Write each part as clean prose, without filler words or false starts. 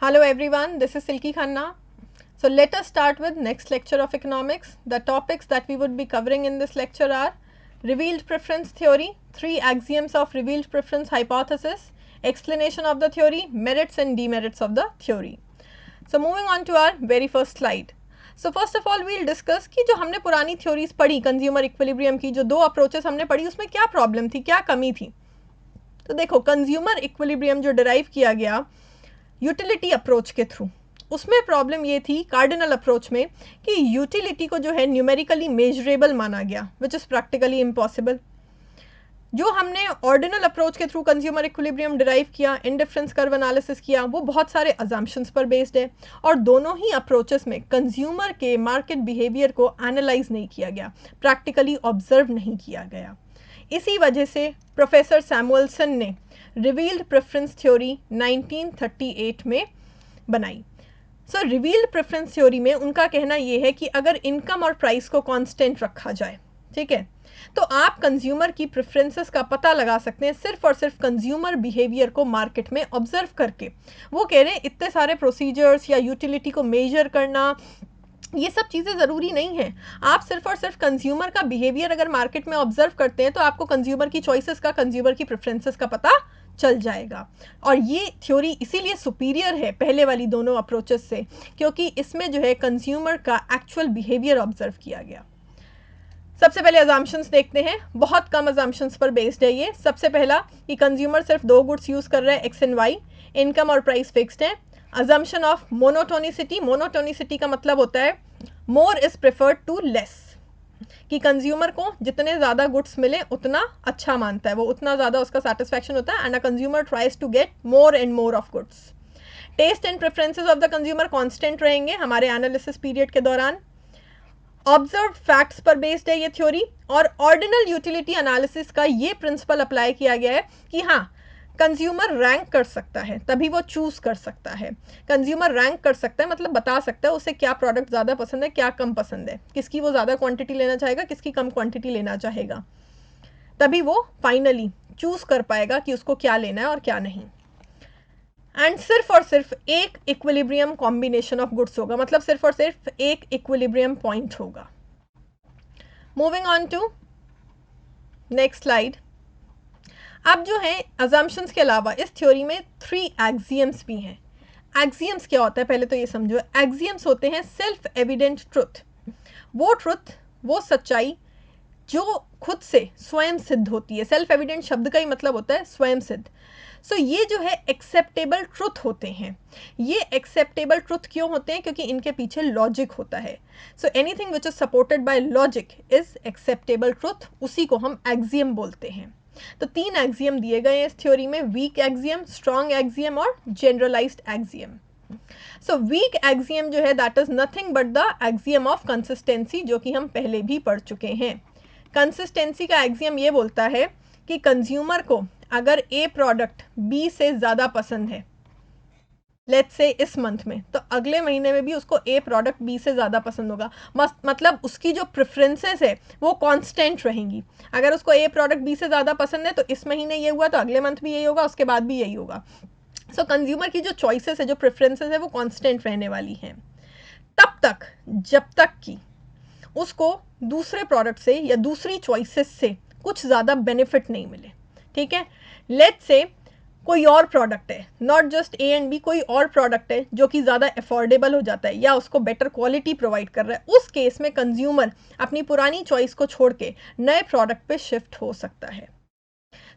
Hello everyone, this is Silky Khanna. So let us start with next lecture of economics. The topics that we would be covering in this lecture are revealed preference theory, 3 axioms of revealed preference hypothesis, explanation of the theory, merits and demerits of the theory. So moving on to our very first slide. So first of all we'll discuss कि जो हमने पुरानी theories पढ़ी consumer equilibrium की, जो 2 approaches हमने पढ़ी उसमें क्या प्रॉब्लम थी, क्या कमी थी. तो देखो कंज्यूमर इक्विलिब्रियम जो डिराइव किया गया यूटिलिटी अप्रोच के थ्रू, उसमें प्रॉब्लम ये थी कार्डिनल अप्रोच में कि यूटिलिटी को जो है न्यूमेरिकली मेजरेबल माना गया, विच इज़ प्रैक्टिकली इम्पॉसिबल. जो हमने ऑर्डिनल अप्रोच के थ्रू कंज्यूमर इक्विलिब्रियम डिराइव किया, इंडिफरेंस कर्व एनालिसिस किया, वो बहुत सारे अजम्पशंस पर बेस्ड है और दोनों ही अप्रोचेस में कंज्यूमर के मार्केट बिहेवियर को एनालाइज नहीं किया गया, प्रैक्टिकली ऑब्जर्व नहीं किया गया. इसी वजह से प्रोफेसर सैमुअलसन ने रिवील्ड प्रेफरेंस थ्योरी 1938 में बनाई. सो रिवील्ड प्रेफरेंस थ्योरी में उनका कहना यह है कि अगर इनकम और प्राइस को कांस्टेंट रखा जाए, ठीक है, तो आप कंज्यूमर की प्रेफरेंसेस का पता लगा सकते हैं सिर्फ और सिर्फ कंज्यूमर बिहेवियर को मार्केट में ऑब्जर्व करके. वो कह रहे हैं इतने सारे प्रोसीजर्स या यूटिलिटी को मेजर करना, ये सब चीज़ें ज़रूरी नहीं है. आप सिर्फ और सिर्फ कंज्यूमर का बिहेवियर अगर मार्केट में ऑब्जर्व करते हैं तो आपको कंज्यूमर की चॉइसेस का, कंज्यूमर की प्रेफरेंसेस का पता चल जाएगा. और ये थ्योरी इसीलिए सुपीरियर है पहले वाली दोनों अप्रोचेस से, क्योंकि इसमें जो है कंज्यूमर का एक्चुअल बिहेवियर ऑब्जर्व किया गया. सबसे पहले अजम्पशंस देखते हैं, बहुत कम अजम्पशंस पर बेस्ड है ये. सबसे पहला कि कंज्यूमर सिर्फ 2 गुड्स यूज़ कर रहे हैं, एक्स एंड वाई, इनकम और प्राइस फिक्स्ड है. अजम्पशन ऑफ मोनोटोनिसिटी, मोनोटोनिसिटी का मतलब होता है more is preferred to less, कि कंज्यूमर को जितने ज़्यादा गुड्स मिले उतना अच्छा मानता है, वो उतना ज़्यादा उसका सेटिस्फैक्शन होता है, and a consumer tries to get more and more of goods. Taste and preferences of the consumer constant रहेंगे हमारे एनालिसिस पीरियड के दौरान. ऑब्जर्व फैक्ट्स पर बेस्ड है ये थ्योरी, और ऑर्डिनल यूटिलिटी एनालिसिस का ये प्रिंसिपल अप्लाई किया गया है कि हाँ, कंज्यूमर रैंक कर सकता है तभी वो चूज कर सकता है. कंज्यूमर रैंक कर सकता है मतलब बता सकता है उसे क्या प्रोडक्ट ज़्यादा पसंद है, क्या कम पसंद है, किसकी वो ज़्यादा क्वांटिटी लेना चाहेगा, किसकी कम क्वांटिटी लेना चाहेगा, तभी वो फाइनली चूज कर पाएगा कि उसको क्या लेना है और क्या नहीं. एंड सिर्फ और सिर्फ एक इक्विलिब्रियम कॉम्बिनेशन ऑफ गुड्स होगा, मतलब सिर्फ और सिर्फ एक इक्विलिब्रियम पॉइंट होगा. Moving on to next slide. अब जो है अजम्पशंस के अलावा इस थ्योरी में 3 एक्सियम्स भी हैं. एक्सियम्स क्या होता है पहले तो ये समझो. एक्सियम्स होते हैं सेल्फ एविडेंट ट्रुथ, वो ट्रुथ, वो सच्चाई जो खुद से स्वयं सिद्ध होती है. सेल्फ एविडेंट शब्द का ही मतलब होता है स्वयं सिद्ध. सो ये जो है एक्सेप्टेबल ट्रुथ होते हैं. ये एक्सेप्टेबल ट्रुथ क्यों होते हैं? क्योंकि इनके पीछे लॉजिक होता है. So anything which is supported by logic is acceptable truth, उसी को हम एक्सियम बोलते हैं. तो 3 एक्सियम दिए गए हैं इस थ्योरी में, वीक एक्सियम, स्ट्रॉन्ग एक्सियम और generalised axiom. So weak axiom जो है that is nothing but the axiom of consistency, जो कि हम पहले भी पढ़ चुके हैं. कंसिस्टेंसी का एक्सियम ये बोलता है कि कंज्यूमर को अगर ए प्रोडक्ट बी से ज़्यादा पसंद है, लेट्स से इस मंथ में, तो अगले महीने में भी उसको ए प्रोडक्ट बी से ज़्यादा पसंद होगा. मतलब उसकी जो प्रेफरेंसेस है वो कांस्टेंट रहेंगी. अगर उसको ए प्रोडक्ट बी से ज़्यादा पसंद है तो इस महीने ये हुआ तो अगले मंथ भी यही होगा, उसके बाद भी यही होगा. सो कंज्यूमर की जो चॉइसेस है, जो प्रेफरेंसेस है, वो कांस्टेंट रहने वाली हैं तब तक जब तक कि उसको दूसरे प्रोडक्ट से या दूसरी चॉइसेस से कुछ ज़्यादा बेनिफिट नहीं मिले. ठीक है, लेट्स से कोई और प्रोडक्ट है, not just A and B, कोई और प्रोडक्ट है जो कि ज़्यादा अफोर्डेबल हो जाता है या उसको बेटर क्वालिटी प्रोवाइड कर रहा है, उस केस में कंज्यूमर अपनी पुरानी चॉइस को छोड़ के नए प्रोडक्ट पे शिफ्ट हो सकता है.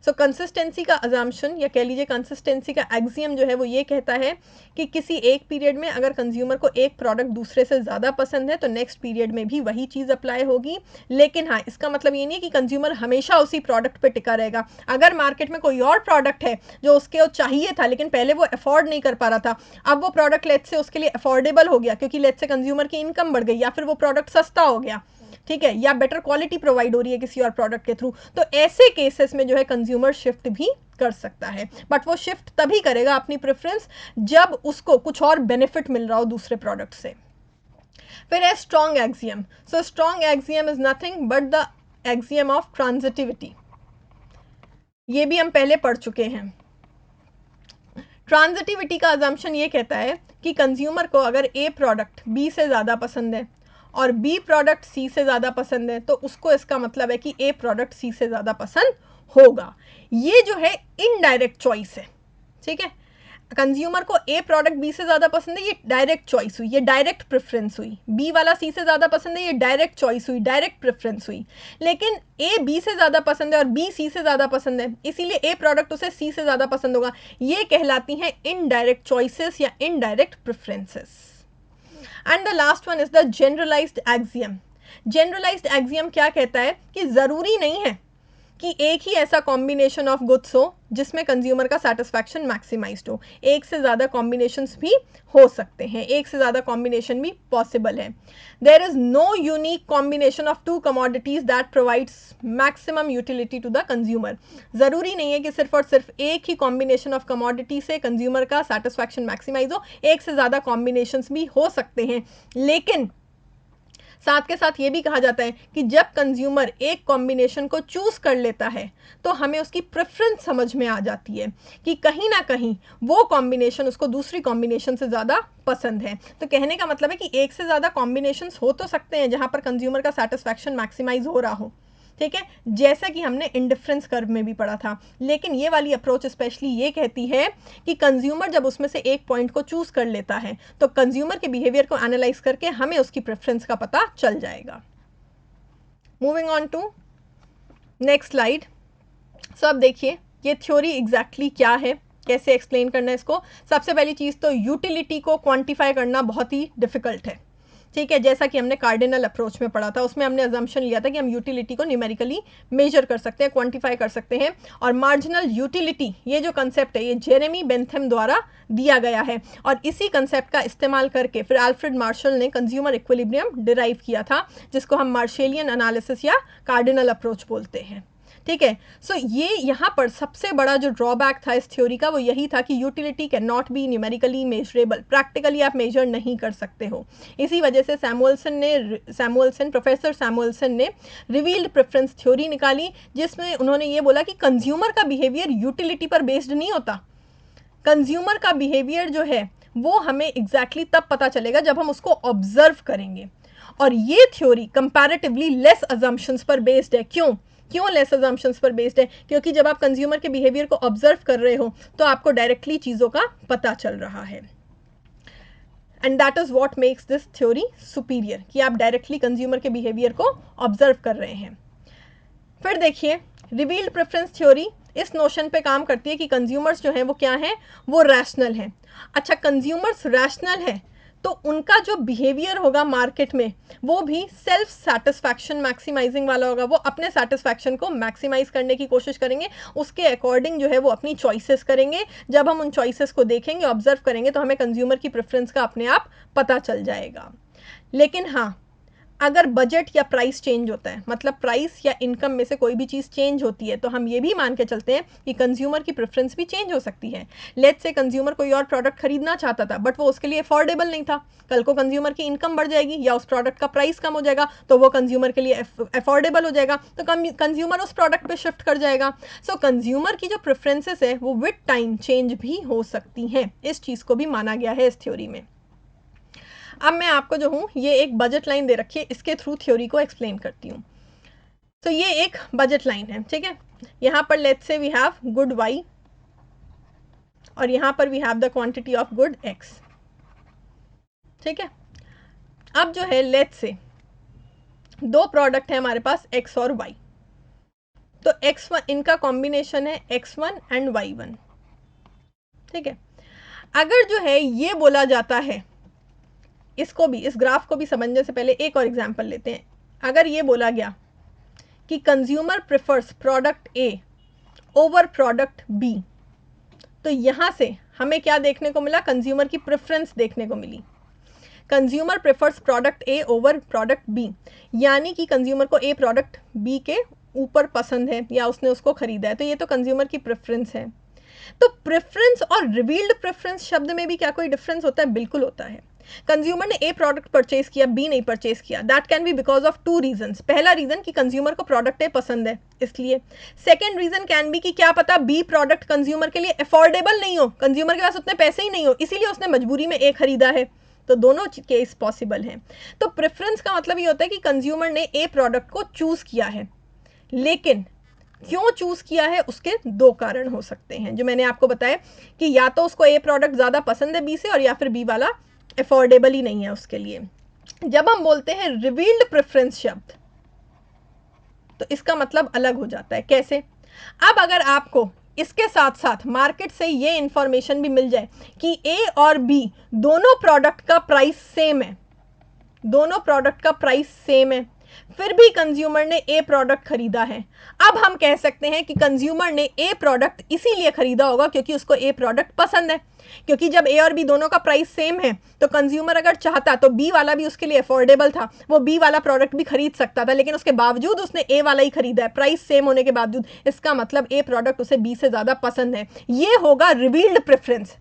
सो कंसिस्टेंसी का अजम्पशन या कह लीजिए कंसिस्टेंसी का एक्सियम जो है वो ये कहता है कि किसी एक पीरियड में अगर कंज्यूमर को एक प्रोडक्ट दूसरे से ज़्यादा पसंद है तो नेक्स्ट पीरियड में भी वही चीज़ अप्लाई होगी. लेकिन हाँ, इसका मतलब ये नहीं है कि कंज्यूमर हमेशा उसी प्रोडक्ट पे टिका रहेगा. अगर मार्केट में कोई और प्रोडक्ट है जो उसके चाहिए था लेकिन पहले वो अफोर्ड नहीं कर पा रहा था, अब वो प्रोडक्ट लेट्स से उसके लिए अफोर्डेबल हो गया क्योंकि लेट्स से कंज्यूमर की इनकम बढ़ गई या फिर वो प्रोडक्ट सस्ता हो गया, ठीक है, या बेटर क्वालिटी प्रोवाइड हो रही है किसी और प्रोडक्ट के थ्रू, तो ऐसे केसेस में जो है कंज्यूमर शिफ्ट भी कर सकता है. बट वो शिफ्ट तभी करेगा अपनी प्रेफरेंस जब उसको कुछ और बेनिफिट मिल रहा हो दूसरे प्रोडक्ट से. फिर है strong axiom. So strong axiom is nothing but the axiom of transitivity. ये भी हम पहले पढ़ चुके हैं. ट्रांजिटिविटी का अजम्पशन ये कहता है कि कंज्यूमर को अगर ए प्रोडक्ट बी से ज़्यादा पसंद है और बी प्रोडक्ट सी से ज़्यादा पसंद है तो उसको इसका मतलब है कि ए प्रोडक्ट सी से ज़्यादा पसंद होगा। ये जो है इनडायरेक्ट चॉइस है, ठीक है। कंज्यूमर को ए प्रोडक्ट बी से ज़्यादा पसंद है, ये डायरेक्ट चॉइस हुई, ये डायरेक्ट प्रेफरेंस हुई। बी वाला सी से ज़्यादा पसंद है, ये डायरेक्ट चॉइस हुई, डायरेक्ट प्रेफरेंस हुई। लेकिन ए बी से ज़्यादा पसंद है और बी सी से ज़्यादा पसंद है, इसीलिए ए प्रोडक्ट उसे सी से ज़्यादा पसंद होगा। ये कहलाती हैं इनडायरेक्ट चॉइसेस या indirect preferences. And the last one is the generalised axiom. Generalised axiom क्या कहता है कि ज़रूरी नहीं है कि एक ही ऐसा कॉम्बिनेशन ऑफ गुड्स हो जिसमें कंज्यूमर का सेटिस्फैक्शन मैक्सिमाइज्ड हो। एक से ज़्यादा कॉम्बिनेशंस भी हो सकते हैं, एक से ज़्यादा कॉम्बिनेशन भी पॉसिबल है। There is no unique combination of two commodities that provides maximum utility to the consumer. ज़रूरी नहीं है कि सिर्फ और सिर्फ एक ही कॉम्बिनेशन ऑफ कमोडिटी से कंज्यूमर का सेटिस्फैक्शन मैक्सिमाइज हो, एक से ज़्यादा कॉम्बिनेशंस भी हो सकते हैं। लेकिन साथ के साथ ये भी कहा जाता है कि जब कंज्यूमर एक कॉम्बिनेशन को चूज़ कर लेता है तो हमें उसकी प्रेफरेंस समझ में आ जाती है कि कहीं ना कहीं वो कॉम्बिनेशन उसको दूसरी कॉम्बिनेशन से ज़्यादा पसंद है। तो कहने का मतलब है कि एक से ज़्यादा कॉम्बिनेशंस हो तो सकते हैं जहाँ पर कंज्यूमर का सेटिस्फैक्शन मैक्सिमाइज हो रहा हो, ठीक है, जैसा कि हमने इंडिफरेंस कर्व में भी पढ़ा था। लेकिन ये वाली अप्रोच स्पेशली ये कहती है कि कंज्यूमर जब उसमें से एक पॉइंट को चूज कर लेता है तो कंज्यूमर के बिहेवियर को एनालाइज करके हमें उसकी प्रेफरेंस का पता चल जाएगा। Moving on to next slide. So अब देखिए ये थ्योरी एग्जैक्टली क्या है, कैसे एक्सप्लेन करना है इसको। सबसे पहली चीज़ तो यूटिलिटी को क्वांटिफाई करना बहुत ही डिफिकल्ट है, ठीक है। जैसा कि हमने कार्डिनल अप्रोच में पढ़ा था, उसमें हमने अजम्पशन लिया था कि हम यूटिलिटी को न्यूमेरिकली मेजर कर सकते हैं, क्वांटिफाई कर सकते हैं। और मार्जिनल यूटिलिटी ये जो कंसेप्ट है ये जेरेमी बेंथम द्वारा दिया गया है और इसी कंसेप्ट का इस्तेमाल करके फिर अल्फ्रेड मार्शल ने कंज्यूमर इक्विलिब्रियम डिराइव किया था, जिसको हम मार्शेलियन एनालिसिस या कार्डिनल अप्रोच बोलते हैं, ठीक है। सो ये यहाँ पर सबसे बड़ा जो ड्रॉबैक था इस थ्योरी का वो यही था कि utility can not be numerically measurable, practically आप मेजर नहीं कर सकते हो। इसी वजह से प्रोफेसर सैमुअलसन ने रिवील्ड प्रेफरेंस थ्योरी निकाली, जिसमें उन्होंने ये बोला कि कंज्यूमर का बिहेवियर यूटिलिटी पर बेस्ड नहीं होता। कंज्यूमर का बिहेवियर जो है वो हमें एग्जैक्टली तब पता चलेगा जब हम उसको ऑब्जर्व करेंगे। और ये थ्योरी कंपैरेटिवली लेस अजम्पशंस पर बेस्ड है। क्यों लेस अजम्पशंस पर बेस्ड है? क्योंकि जब आप कंज्यूमर के बिहेवियर को ऑब्जर्व कर रहे हो तो आपको डायरेक्टली चीज़ों का पता चल रहा है। And that is what makes this theory superior, कि आप डायरेक्टली कंज्यूमर के बिहेवियर को ऑब्जर्व कर रहे हैं। फिर देखिए रिवील्ड प्रेफरेंस थ्योरी इस नोशन पे काम करती है कि कंज्यूमर्स जो हैं वो क्या हैं, वो रैशनल हैं। अच्छा, कंज्यूमर्स रैशनल हैं तो उनका जो बिहेवियर होगा मार्केट में वो भी सेल्फ सेटिस्फैक्शन मैक्सिमाइजिंग वाला होगा। वो अपने सेटिस्फैक्शन को मैक्सिमाइज करने की कोशिश करेंगे, उसके अकॉर्डिंग जो है वो अपनी चॉइसेस करेंगे। जब हम उन चॉइसेस को देखेंगे, ऑब्जर्व करेंगे, तो हमें कंज्यूमर की प्रेफरेंस का अपने आप पता चल जाएगा। लेकिन हाँ, अगर बजट या प्राइस चेंज होता है, मतलब प्राइस या इनकम में से कोई भी चीज़ चेंज होती है, तो हम ये भी मान के चलते हैं कि कंज्यूमर की प्रेफरेंस भी चेंज हो सकती है। लेट्स से कंज्यूमर कोई और प्रोडक्ट खरीदना चाहता था बट वो उसके लिए अफोर्डेबल नहीं था, कल को कंज्यूमर की इनकम बढ़ जाएगी या उस प्रोडक्ट का प्राइस कम हो जाएगा तो वो कंज्यूमर के लिए अफोर्डेबल हो जाएगा, तो कंज्यूमर उस प्रोडक्ट पे शिफ्ट कर जाएगा। सो कंज्यूमर की जो प्रेफरेंसेस है वो विद टाइम चेंज भी हो सकती हैं। इस चीज़ को भी माना गया है इस थ्योरी में। अब मैं आपको जो हूँ ये एक बजट लाइन दे रखी है, इसके थ्रू थ्योरी को एक्सप्लेन करती हूँ। तो ये एक बजट लाइन है, ठीक है। यहाँ पर let's say we have good y और यहाँ पर we have the quantity of good x, ठीक है। अब जो है लेट्स से दो प्रोडक्ट है हमारे पास x और y, तो x1 इनका कॉम्बिनेशन है x1 एंड y1, ठीक है। अगर जो है ये बोला जाता है, इसको भी, इस ग्राफ को भी समझने से पहले एक और एग्जांपल लेते हैं। अगर ये बोला गया कि consumer prefers product A over product B, तो यहाँ से हमें क्या देखने को मिला, कंज्यूमर की प्रेफरेंस देखने को मिली। Consumer prefers product A over product B, यानी कि कंज्यूमर को ए प्रोडक्ट बी के ऊपर पसंद है या उसने उसको खरीदा है, तो ये तो कंज्यूमर की प्रेफरेंस है। तो प्रेफरेंस और रिवील्ड प्रेफरेंस शब्द में भी क्या कोई डिफरेंस होता है? बिल्कुल होता है। कंज्यूमर ने ए प्रोडक्ट परचेज किया, बी नहीं परचेज किया, that can be because of two reasons. पहला रीजन कि कंज्यूमर को प्रोडक्ट ए पसंद है इसलिए। सेकंड रीजन कैन बी कि क्या पता बी प्रोडक्ट कंज्यूमर के लिए अफोर्डेबल नहीं हो, कंज्यूमर के पास उतने पैसे ही नहीं हो, इसीलिए उसने मजबूरी में ए खरीदा है। तो दोनों केस पॉसिबल हैं। तो प्रेफरेंस का मतलब ये होता है कि कंज्यूमर ने ए प्रोडक्ट को चूज किया है, लेकिन क्यों चूज किया है उसके दो कारण हो सकते हैं जो मैंने आपको बताया, कि या तो उसको ए प्रोडक्ट ज्यादा पसंद है बी से, और या फिर बी वाला अफोर्डेबल ही नहीं है उसके लिए। जब हम बोलते हैं रिवील्ड प्रेफरेंस शब्द, तो इसका मतलब अलग हो जाता है। कैसे? अब अगर आपको इसके साथ साथ मार्केट से ये इंफॉर्मेशन भी मिल जाए कि ए और बी दोनों प्रोडक्ट का प्राइस सेम है, दोनों प्रोडक्ट का प्राइस सेम है, फिर भी कंज्यूमर ने ए प्रोडक्ट खरीदा है, अब हम कह सकते हैं कि कंज्यूमर ने ए प्रोडक्ट इसीलिए खरीदा होगा क्योंकि उसको ए प्रोडक्ट पसंद है। क्योंकि जब ए और बी दोनों का प्राइस सेम है तो कंज्यूमर अगर चाहता तो बी वाला भी उसके लिए अफोर्डेबल था, वो बी वाला प्रोडक्ट भी खरीद सकता था, लेकिन उसके बावजूद उसने ए वाला ही खरीदा है, प्राइस सेम होने के बावजूद। इसका मतलब ए प्रोडक्ट उसे बी से ज्यादा पसंद है। ये होगा रिवील्ड प्रेफरेंस।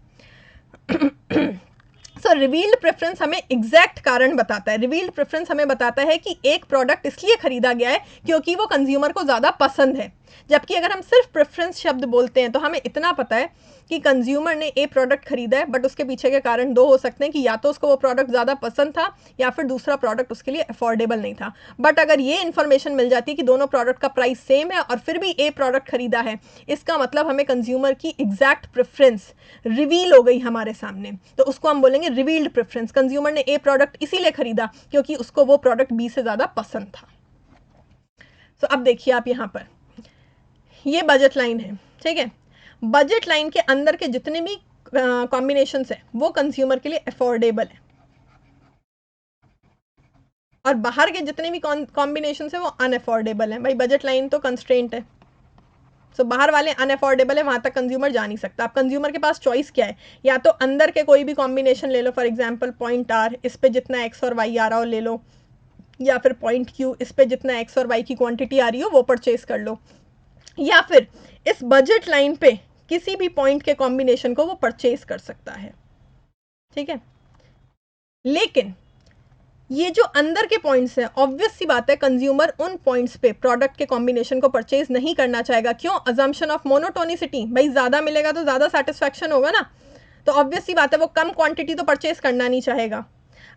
सो रिवील्ड प्रेफरेंस हमें एग्जैक्ट कारण बताता है। रिवील्ड प्रेफरेंस हमें बताता है कि एक प्रोडक्ट इसलिए खरीदा गया है क्योंकि वो कंज्यूमर को ज़्यादा पसंद है। जबकि अगर हम सिर्फ प्रेफरेंस शब्द बोलते हैं तो हमें इतना पता है कि कंज्यूमर ने ए प्रोडक्ट खरीदा है, बट उसके पीछे के कारण दो हो सकते हैं कि या तो उसको वो प्रोडक्ट ज़्यादा पसंद था या फिर दूसरा प्रोडक्ट उसके लिए अफोर्डेबल नहीं था। बट अगर ये इन्फॉर्मेशन मिल जाती है कि दोनों प्रोडक्ट का प्राइस सेम है और फिर भी ए प्रोडक्ट खरीदा है, इसका मतलब हमें कंज्यूमर की एग्जैक्ट प्रेफरेंस रिवील हो गई हमारे सामने, तो उसको हम बोलेंगे रिवील्ड प्रेफरेंस। कंज्यूमर ने ए प्रोडक्ट इसीलिए खरीदा क्योंकि उसको वो प्रोडक्ट बी से ज़्यादा पसंद था। तो अब देखिए आप यहाँ पर ये बजट लाइन है, ठीक है। बजट लाइन के अंदर के जितने भी कॉम्बिनेशंस है वो कंज्यूमर के लिए अफोर्डेबल है, और बाहर के जितने भी कॉम्बिनेशंस है वो अनअफोर्डेबल है। भाई बजट लाइन तो कंस्ट्रेंट है, सो बाहर वाले अनअफोर्डेबल है, वहां तक कंज्यूमर जा नहीं सकता। अब कंज्यूमर के पास चॉइस क्या है, या तो अंदर के कोई भी कॉम्बिनेशन ले लो, फॉर एग्जांपल पॉइंट आर, इस पे जितना एक्स और वाई आ रहा हो ले लो, या फिर पॉइंट क्यू, इस पे जितना एक्स और वाई की क्वांटिटी आ रही हो वो परचेज कर लो, या फिर इस बजट लाइन पे किसी भी पॉइंट के कॉम्बिनेशन को वो परचेज कर सकता है, ठीक है। लेकिन ये जो अंदर के पॉइंट्स हैं, ऑब्वियस सी बात है कंज्यूमर उन पॉइंट्स पे प्रोडक्ट के कॉम्बिनेशन को परचेज नहीं करना चाहेगा। क्यों? अजम्पशन ऑफ मोनोटोनिसिटी, भाई ज्यादा मिलेगा तो ज्यादा सेटिस्फैक्शन होगा ना, तो ऑब्वियस सी बात है वो कम क्वांटिटी तो परचेज करना नहीं चाहेगा।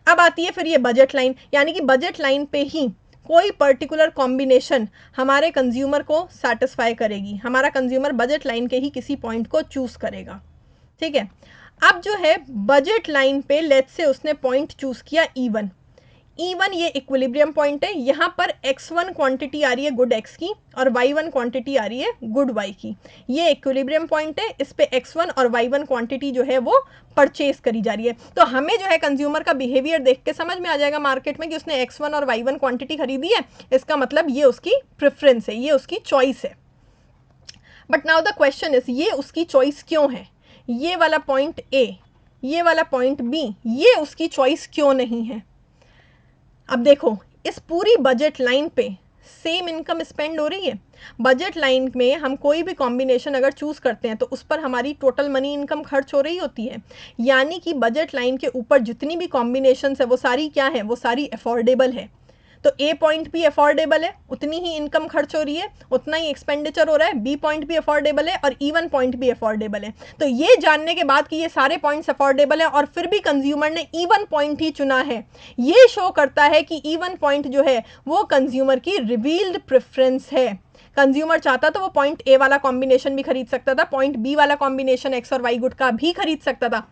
अब आती है फिर ये बजट लाइन, यानी कि बजट लाइन पे ही कोई पर्टिकुलर कॉम्बिनेशन हमारे कंज्यूमर को सेटिस्फाई करेगी, हमारा कंज्यूमर बजट लाइन के ही किसी पॉइंट को चूज करेगा, ठीक है। अब जो है बजट लाइन पे लेट्स से उसने पॉइंट चूज किया E1, E1 ये इक्विलिब्रियम पॉइंट है, यहाँ पर x1 क्वांटिटी आ रही है गुड x की और y1 क्वांटिटी आ रही है गुड y की। ये इक्विलिब्रियम पॉइंट है, इस पे x1 और y1 क्वांटिटी जो है वो परचेज करी जा रही है। तो हमें जो है कंज्यूमर का बिहेवियर देख के समझ में आ जाएगा मार्केट में कि उसने x1 और y1 क्वांटिटी खरीदी है, इसका मतलब ये उसकी प्रेफरेंस है, ये उसकी चॉइस है। But now the question is, ये उसकी चॉइस क्यों है? ये वाला पॉइंट A, ये वाला पॉइंट B, ये उसकी चॉइस क्यों नहीं है? अब देखो इस पूरी बजट लाइन पे सेम इनकम स्पेंड हो रही है। बजट लाइन में हम कोई भी कॉम्बिनेशन अगर चूज करते हैं तो उस पर हमारी टोटल मनी इनकम खर्च हो रही होती है, यानी कि बजट लाइन के ऊपर जितनी भी कॉम्बिनेशन है वो सारी क्या है, वो सारी अफोर्डेबल है। तो ए पॉइंट भी अफोर्डेबल है, उतनी ही इनकम खर्च हो रही है, उतना ही एक्सपेंडिचर हो रहा है। बी पॉइंट भी अफोर्डेबल है और E1 पॉइंट भी अफोर्डेबल है। तो ये जानने के बाद कि ये सारे पॉइंट्स अफोर्डेबल है और फिर भी कंज्यूमर ने E1 पॉइंट ही चुना है, ये शो करता है कि E1 पॉइंट जो है वो कंज्यूमर की रिवील्ड प्रेफरेंस है। कंज्यूमर चाहता तो वो पॉइंट ए वाला कॉम्बिनेशन भी खरीद सकता था, पॉइंट बी वाला कॉम्बिनेशन एक्स और वाई गुड का भी खरीद सकता था,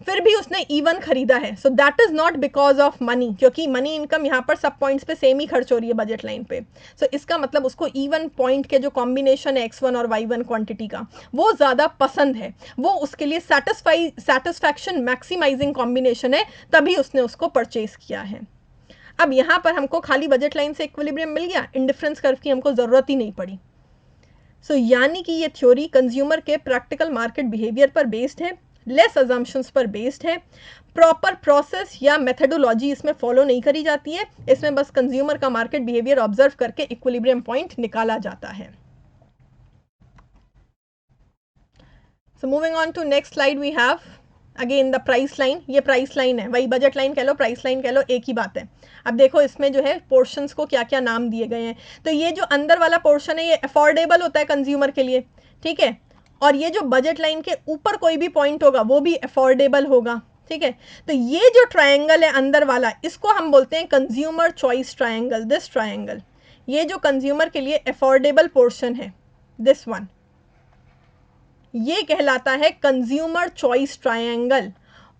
फिर भी उसने E1 खरीदा है। So that is not because of money, क्योंकि मनी इनकम यहाँ पर सब पॉइंट्स पे सेम ही खर्च हो रही है बजट लाइन पे। सो इसका मतलब उसको E1 पॉइंट के जो कॉम्बिनेशन है x1 और y1 क्वांटिटी का वो ज़्यादा पसंद है, वो उसके लिए सेटिस्फैक्शन मैक्सिमाइजिंग कॉम्बिनेशन है, तभी उसने उसको परचेज किया है। अब यहाँ पर हमको खाली बजट लाइन से इक्विलिब्रियम मिल गया, इंडिफरेंस कर्व की हमको ज़रूरत ही नहीं पड़ी। सो यानी कि ये थ्योरी कंज्यूमर के प्रैक्टिकल मार्केट बिहेवियर पर बेस्ड है, लेस अजम्पशंस पर बेस्ड है, प्रॉपर प्रोसेस या मेथडोलॉजी इसमें फॉलो नहीं करी जाती है, इसमें बस कंज्यूमर का मार्केट बिहेवियर ऑब्जर्व करके इक्विलिब्रियम पॉइंट निकाला जाता है। So moving on to next slide we have again the price line, ये प्राइस लाइन है, वही बजट लाइन कह लो, प्राइस लाइन कह लो, एक ही बात है। अब देखो इसमें जो है पोर्शंस को क्या क्या नाम दिए गए हैं। तो ये जो अंदर वाला पोर्शन है ये अफोर्डेबल होता है कंज्यूमर के लिए, ठीक है, और ये जो बजट लाइन के ऊपर कोई भी पॉइंट होगा वो भी अफोर्डेबल होगा, ठीक है। तो ये जो ट्रायंगल है अंदर वाला, इसको हम बोलते हैं consumer choice triangle, this triangle. ये जो कंज्यूमर के लिए अफोर्डेबल पोर्शन है, दिस वन, ये कहलाता है कंज्यूमर चॉइस ट्रायंगल।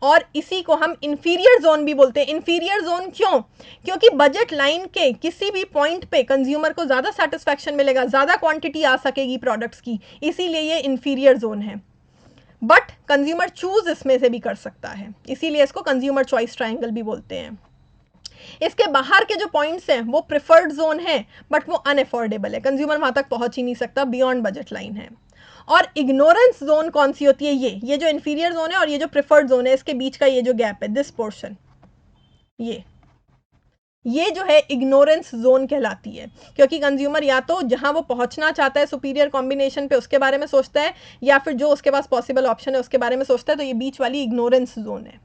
और इसी को हम इंफीरियर जोन भी बोलते हैं। इंफीरियर जोन क्यों? क्योंकि बजट लाइन के किसी भी पॉइंट पे कंज्यूमर को ज़्यादा सेटिस्फैक्शन मिलेगा, ज़्यादा क्वांटिटी आ सकेगी प्रोडक्ट्स की, इसीलिए ये इंफीरियर जोन है। बट कंज्यूमर चूज इसमें से भी कर सकता है, इसीलिए इसको कंज्यूमर चॉइस ट्रायंगल भी बोलते हैं। इसके बाहर के जो पॉइंट्स हैं वो प्रिफर्ड जोन है, बट वो अनअफोर्डेबल है, कंज्यूमर वहां तक पहुंच ही नहीं सकता, बियॉन्ड बजट लाइन है। और इग्नोरेंस जोन कौन सी होती है? ये जो इंफीरियर जोन है और ये जो प्रिफर्ड जोन है, इसके बीच का ये जो गैप है, दिस पोर्शन, ये जो है इग्नोरेंस जोन कहलाती है। क्योंकि कंज्यूमर या तो जहां वो पहुंचना चाहता है सुपीरियर कॉम्बिनेशन पे उसके बारे में सोचता है, या फिर जो उसके पास पॉसिबल ऑप्शन है उसके बारे में सोचता है, तो ये बीच वाली इग्नोरेंस जोन है।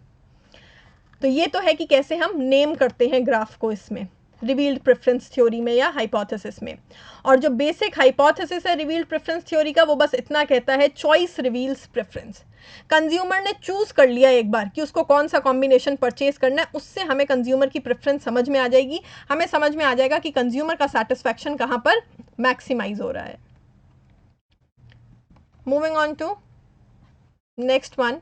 तो ये तो है कि कैसे हम नेम करते हैं ग्राफ को इसमें, रिवील्ड प्रेफरेंस थ्योरी में या हाइपोथेसिस में। और जो बेसिक हाइपोथेसिस है रिवील्ड प्रेफरेंस थ्योरी का, वो बस इतना कहता है, चॉइस रिवील्स प्रेफरेंस। कंज्यूमर ने चूज कर लिया एक बार कि उसको कौन सा कॉम्बिनेशन परचेज करना है, उससे हमें कंज्यूमर की प्रेफरेंस समझ में आ जाएगी, हमें समझ में आ जाएगा कि कंज्यूमर का सेटिस्फैक्शन कहां पर मैक्सिमाइज हो रहा है। Moving on to next one.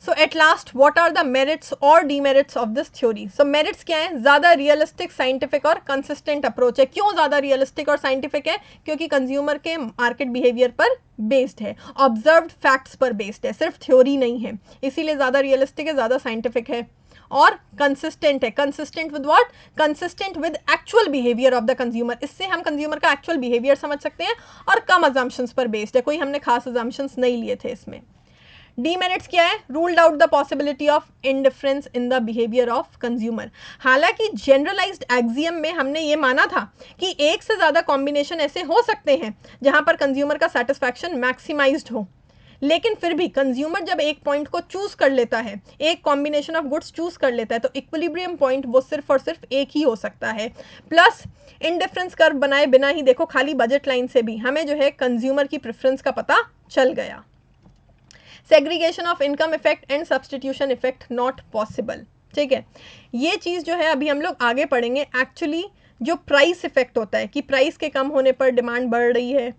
So at last what are the merits और demerits of this theory? So merits क्या है? ज्यादा रियलिस्टिक, साइंटिफिक और कंसिस्टेंट अप्रोच है। क्यों ज्यादा रियलिस्टिक और साइंटिफिक है? क्योंकि कंज्यूमर के मार्केट बिहेवियर पर बेस्ड है, ऑब्जर्व्ड फैक्ट्स पर बेस्ड है, सिर्फ थ्योरी नहीं है, इसीलिए ज्यादा रियलिस्टिक है, ज्यादा साइंटिफिक है। और कंसिस्टेंट है। Consistent with what? Consistent with actual behaviour of the consumer. इससे हम कंज्यूमर का एक्चुअल बिहेवियर समझ सकते हैं। और कम अजम्पशंस पर बेस्ड है, कोई हमने खास अजम्पशंस नहीं लिए थे इसमें। डीमेरिट्स क्या है? Ruled out the possibility of indifference in the behaviour of consumer. हालांकि जनरलाइज्ड एक्सियम में हमने ये माना था कि एक से ज्यादा कॉम्बिनेशन ऐसे हो सकते हैं जहां पर कंज्यूमर का सेटिस्फैक्शन मैक्सिमाइज्ड हो, लेकिन फिर भी कंज्यूमर जब एक पॉइंट को चूज कर लेता है, एक कॉम्बिनेशन ऑफ गुड्स चूज कर लेता है, तो इक्विलिब्रियम पॉइंट वो सिर्फ और सिर्फ एक ही हो सकता है। प्लस इंडिफरेंस कर्व बनाए बिना ही देखो, खाली बजट लाइन से भी हमें जो है कंज्यूमर की प्रेफरेंस का पता चल गया। Segregation of income effect and substitution effect not possible, ठीक है। ये चीज जो है अभी हम लोग आगे पढ़ेंगे। एक्चुअली जो प्राइस इफेक्ट होता है कि प्राइस के कम होने पर डिमांड बढ़ रही है,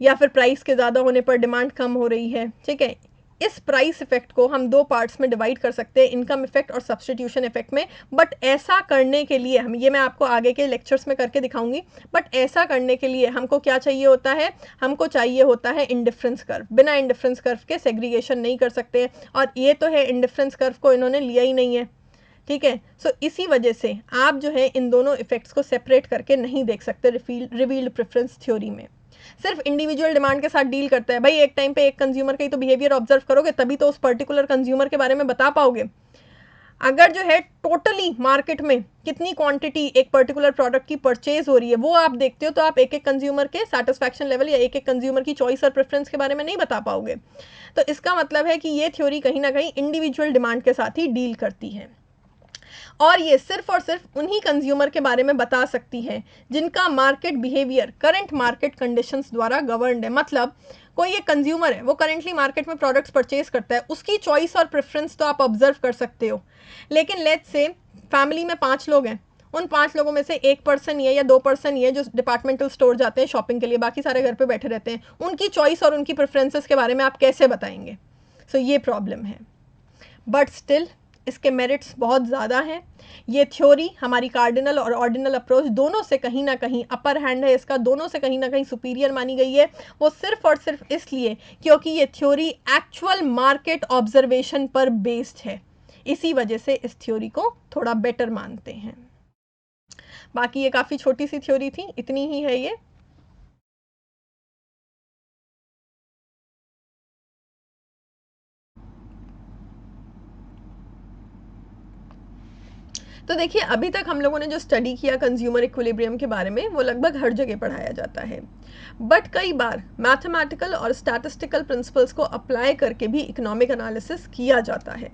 या फिर प्राइस के ज़्यादा होने पर डिमांड कम हो रही है, ठीक है। इस प्राइस इफेक्ट को हम दो पार्ट्स में डिवाइड कर सकते हैं, इनकम इफेक्ट और सब्सटीट्यूशन इफेक्ट में। बट ऐसा करने के लिए हम, ये मैं आपको आगे के लेक्चर्स में करके दिखाऊंगी, बट ऐसा करने के लिए हमको क्या चाहिए होता है? हमको चाहिए होता है इंडिफरेंस कर्व। बिना इंडिफरेंस कर्व के सेग्रीगेशन नहीं कर सकते, और ये तो है इंडिफरेंस कर्व को इन्होंने लिया ही नहीं है, ठीक है। सो इसी वजह से आप जो है इन दोनों इफेक्ट्स को सेपरेट करके नहीं देख सकते रिवील्ड प्रेफरेंस थ्योरी में। सिर्फ इंडिविजुअल डिमांड के साथ डील करता है। भाई एक टाइम पे एक कंज्यूमर का ही तो बिहेवियर ऑब्जर्व करोगे, तभी तो उस पर्टिकुलर कंज्यूमर के बारे में बता पाओगे। अगर जो है टोटली मार्केट में कितनी क्वांटिटी एक पर्टिकुलर प्रोडक्ट की परचेज हो रही है वो आप देखते हो, तो आप एक एक कंज्यूमर के सेटिस्फैक्शन लेवल या एक एक कंज्यूमर की चॉइस और प्रेफरेंस के बारे में नहीं बता पाओगे। तो इसका मतलब है कि ये थ्योरी कहीं ना कहीं इंडिविजुअल डिमांड के साथ ही डील करती है, और ये सिर्फ और सिर्फ उन्हीं कंज्यूमर के बारे में बता सकती है जिनका market behaviour current market conditions द्वारा गवर्नड है। मतलब कोई एक कंज्यूमर है, वो करेंटली मार्केट में प्रोडक्ट्स परचेज करता है, उसकी चॉइस और प्रेफरेंस तो आप ऑब्जर्व कर सकते हो। लेकिन लेट्स से फैमिली में 5 लोग हैं, उन 5 लोगों में से 1 पर्सन ही है या 2 पर्सन ही है जो डिपार्टमेंटल स्टोर जाते हैं शॉपिंग के लिए, बाकी सारे घर पे बैठे रहते हैं। उनकी चॉइस और उनकी प्रेफरेंसेस के बारे में आप कैसे बताएंगे? सो ये प्रॉब्लम है। बट स्टिल इसके मेरिट्स बहुत ज़्यादा हैं। ये थ्योरी हमारी कार्डिनल और ऑर्डिनल अप्रोच दोनों से कहीं ना कहीं अपर हैंड है, इसका दोनों से कहीं ना कहीं सुपीरियर मानी गई है। वो सिर्फ और सिर्फ इसलिए क्योंकि ये थ्योरी एक्चुअल मार्केट ऑब्जर्वेशन पर बेस्ड है, इसी वजह से इस थ्योरी को थोड़ा बेटर मानते हैं। बाकी ये काफ़ी छोटी सी थ्योरी थी, इतनी ही है ये। तो देखिए अभी तक हम लोगों ने जो स्टडी किया कंज्यूमर इक्विलिब्रियम के बारे में वो लगभग हर जगह पढ़ाया जाता है, बट कई बार मैथमेटिकल और स्टैटिस्टिकल प्रिंसिपल्स को अप्लाई करके भी इकोनॉमिक एनालिसिस किया जाता है।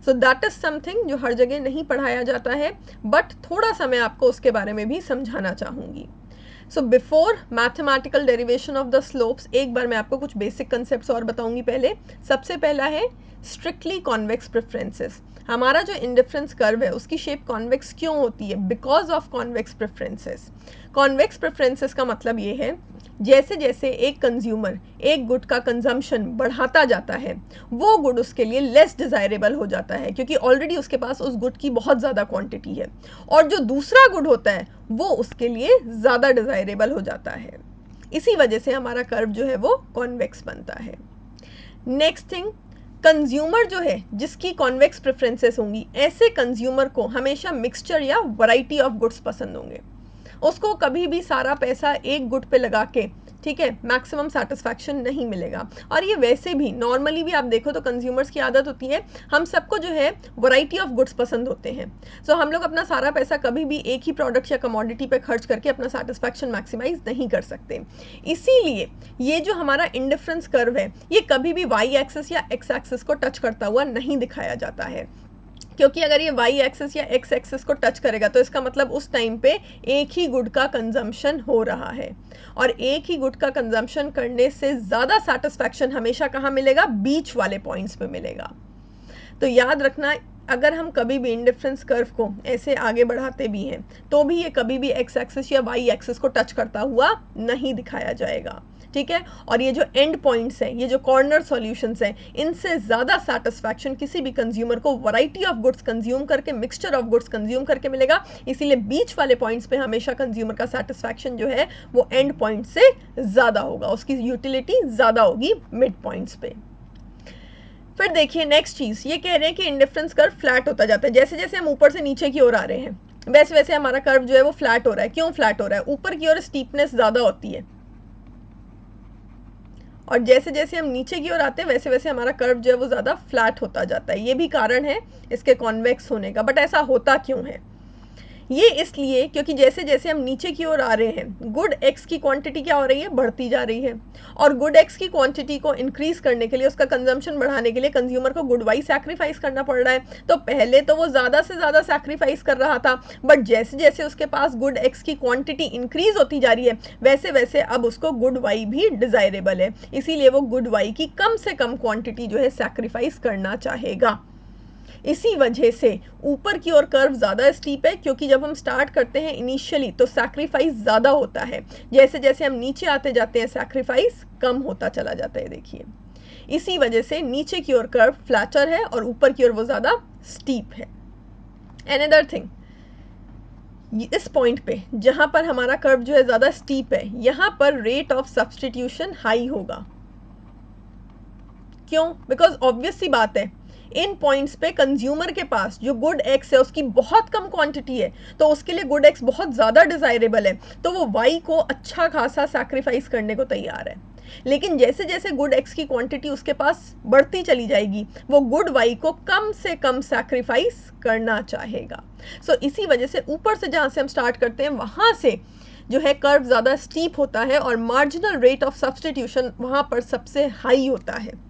सो दैट इज समथिंग जो हर जगह नहीं पढ़ाया जाता है, बट थोड़ा सा मैं आपको उसके बारे में भी समझाना चाहूँगी। So before mathematical derivation of the slopes, एक बार मैं आपको कुछ बेसिक कंसेप्ट्स और बताऊंगी। पहले सबसे पहला है स्ट्रिक्टली कॉन्वेक्स प्रेफरेंसेस। हमारा जो इंडिफरेंस कर्व है उसकी शेप कॉन्वेक्स क्यों होती है? Because of convex preferences. Convex preferences का मतलब ये है जैसे जैसे एक कंज्यूमर एक गुड का कंजम्पशन बढ़ाता जाता है वो गुड उसके लिए लेस डिज़ायरेबल हो जाता है, क्योंकि ऑलरेडी उसके पास उस गुड की बहुत ज़्यादा क्वांटिटी है, और जो दूसरा गुड होता है वो उसके लिए ज़्यादा डिज़ायरेबल हो जाता है। इसी वजह से हमारा कर्व जो है वो कॉन्वेक्स बनता है। नेक्स्ट थिंग, कंज्यूमर जो है जिसकी कॉन्वेक्स प्रेफरेंसेस होंगी, ऐसे कंज्यूमर को हमेशा मिक्सचर या वैरायटी ऑफ गुड्स पसंद होंगे। उसको कभी भी सारा पैसा एक गुड पे लगा के, ठीक है, मैक्सिमम सेटिस्फैक्शन नहीं मिलेगा। और ये वैसे भी नॉर्मली भी आप देखो तो कंज्यूमर्स की आदत होती है, हम सबको जो है वैरायटी ऑफ गुड्स पसंद होते हैं। सो हम लोग अपना सारा पैसा कभी भी एक ही प्रोडक्ट या कमोडिटी पे खर्च करके अपना सेटिस्फैक्शन मैक्सिमाइज नहीं कर सकते। इसीलिए ये जो हमारा इंडिफरेंस कर्व है ये कभी भी वाई एक्सिस या एक्स एक्सिस को टच करता हुआ नहीं दिखाया जाता है, क्योंकि अगर ये वाई एक्सिस या एक्स एक्सिस को टच करेगा तो इसका मतलब उस टाइम पे एक ही गुड का कंजम्पशन हो रहा है, और एक ही गुड का कंजम्पशन करने से ज़्यादा सेटिस्फैक्शन हमेशा कहाँ मिलेगा? बीच वाले पॉइंट्स पे मिलेगा। तो याद रखना, अगर हम कभी भी इंडिफरेंस कर्व को ऐसे आगे बढ़ाते भी हैं तो भी ये कभी भी एक्स एक्सिस या वाई एक्सिस को टच करता हुआ नहीं दिखाया जाएगा, ठीक है। और ये जो एंड पॉइंट्स हैं, ये जो कॉर्नर सॉल्यूशंस हैं, इनसे ज़्यादा सेटिस्फैक्शन किसी भी कंज्यूमर को वैरायटी ऑफ गुड्स कंज्यूम करके, मिक्सचर ऑफ गुड्स कंज्यूम करके मिलेगा। इसीलिए बीच वाले पॉइंट्स पे हमेशा कंज्यूमर का सेटिस्फैक्शन जो है वो एंड पॉइंट से ज़्यादा होगा, उसकी यूटिलिटी ज़्यादा होगी मिड पॉइंट्स पे। फिर देखिए नेक्स्ट चीज़, ये कह रहे हैं कि इंडिफरेंस कर्व फ्लैट होता जाता है। जैसे जैसे हम ऊपर से नीचे की ओर आ रहे हैं वैसे वैसे हमारा कर्व जो है वो फ्लैट हो रहा है। क्यों फ्लैट हो रहा है? ऊपर की ओर स्टीपनेस ज़्यादा होती है, और जैसे जैसे हम नीचे की ओर आते हैं वैसे वैसे हमारा कर्व जो है वो ज़्यादा फ्लैट होता जाता है। ये भी कारण है इसके कॉन्वेक्स होने का। बट ऐसा होता क्यों है? ये इसलिए क्योंकि जैसे जैसे हम नीचे की ओर आ रहे हैं गुड एक्स की क्वांटिटी क्या हो रही है? बढ़ती जा रही है, और गुड एक्स की क्वांटिटी को इंक्रीज करने के लिए, उसका कंजम्पशन बढ़ाने के लिए कंज्यूमर को गुड वाई सैक्रिफाइस करना पड़ रहा है। तो पहले तो वो ज़्यादा से ज़्यादा सैक्रिफाइस कर रहा था, बट जैसे जैसे उसके पास गुड एक्स की क्वांटिटी इंक्रीज होती जा रही है वैसे वैसे अब उसको गुड वाई भी डिज़ायरेबल है, इसीलिए वो गुड वाई की कम से कम क्वांटिटी जो है सैक्रिफाइस करना चाहेगा। इसी वजह से ऊपर की ओर कर्व ज़्यादा स्टीप है, क्योंकि जब हम स्टार्ट करते हैं इनिशियली तो सैक्रिफाइस ज़्यादा होता है, जैसे जैसे हम नीचे आते जाते हैं सैक्रिफाइस कम होता चला जाता है। देखिए इसी वजह से नीचे की ओर कर्व फ्लैटर है और ऊपर की ओर वो ज़्यादा स्टीप है। अनदर थिंग, इस पॉइंट पे जहाँ पर हमारा कर्व जो है ज़्यादा स्टीप है, यहाँ पर रेट ऑफ सब्सटीट्यूशन हाई होगा। क्यों? बिकॉज ऑब्वियस सी बात है, इन पॉइंट्स पे कंज्यूमर के पास जो गुड एक्स है उसकी बहुत कम क्वांटिटी है, तो उसके लिए गुड एक्स बहुत ज़्यादा डिज़ायरेबल है, तो वो वाई को अच्छा खासा सैक्रिफाइस करने को तैयार है। लेकिन जैसे जैसे गुड एक्स की क्वांटिटी उसके पास बढ़ती चली जाएगी वो गुड वाई को कम से कम सैक्रिफाइस करना चाहेगा। सो इसी वजह से ऊपर से जहाँ से हम स्टार्ट करते हैं वहाँ से जो है कर्व ज़्यादा स्टीप होता है, और मार्जिनल रेट ऑफ सब्सटीट्यूशन वहाँ पर सबसे हाई होता है।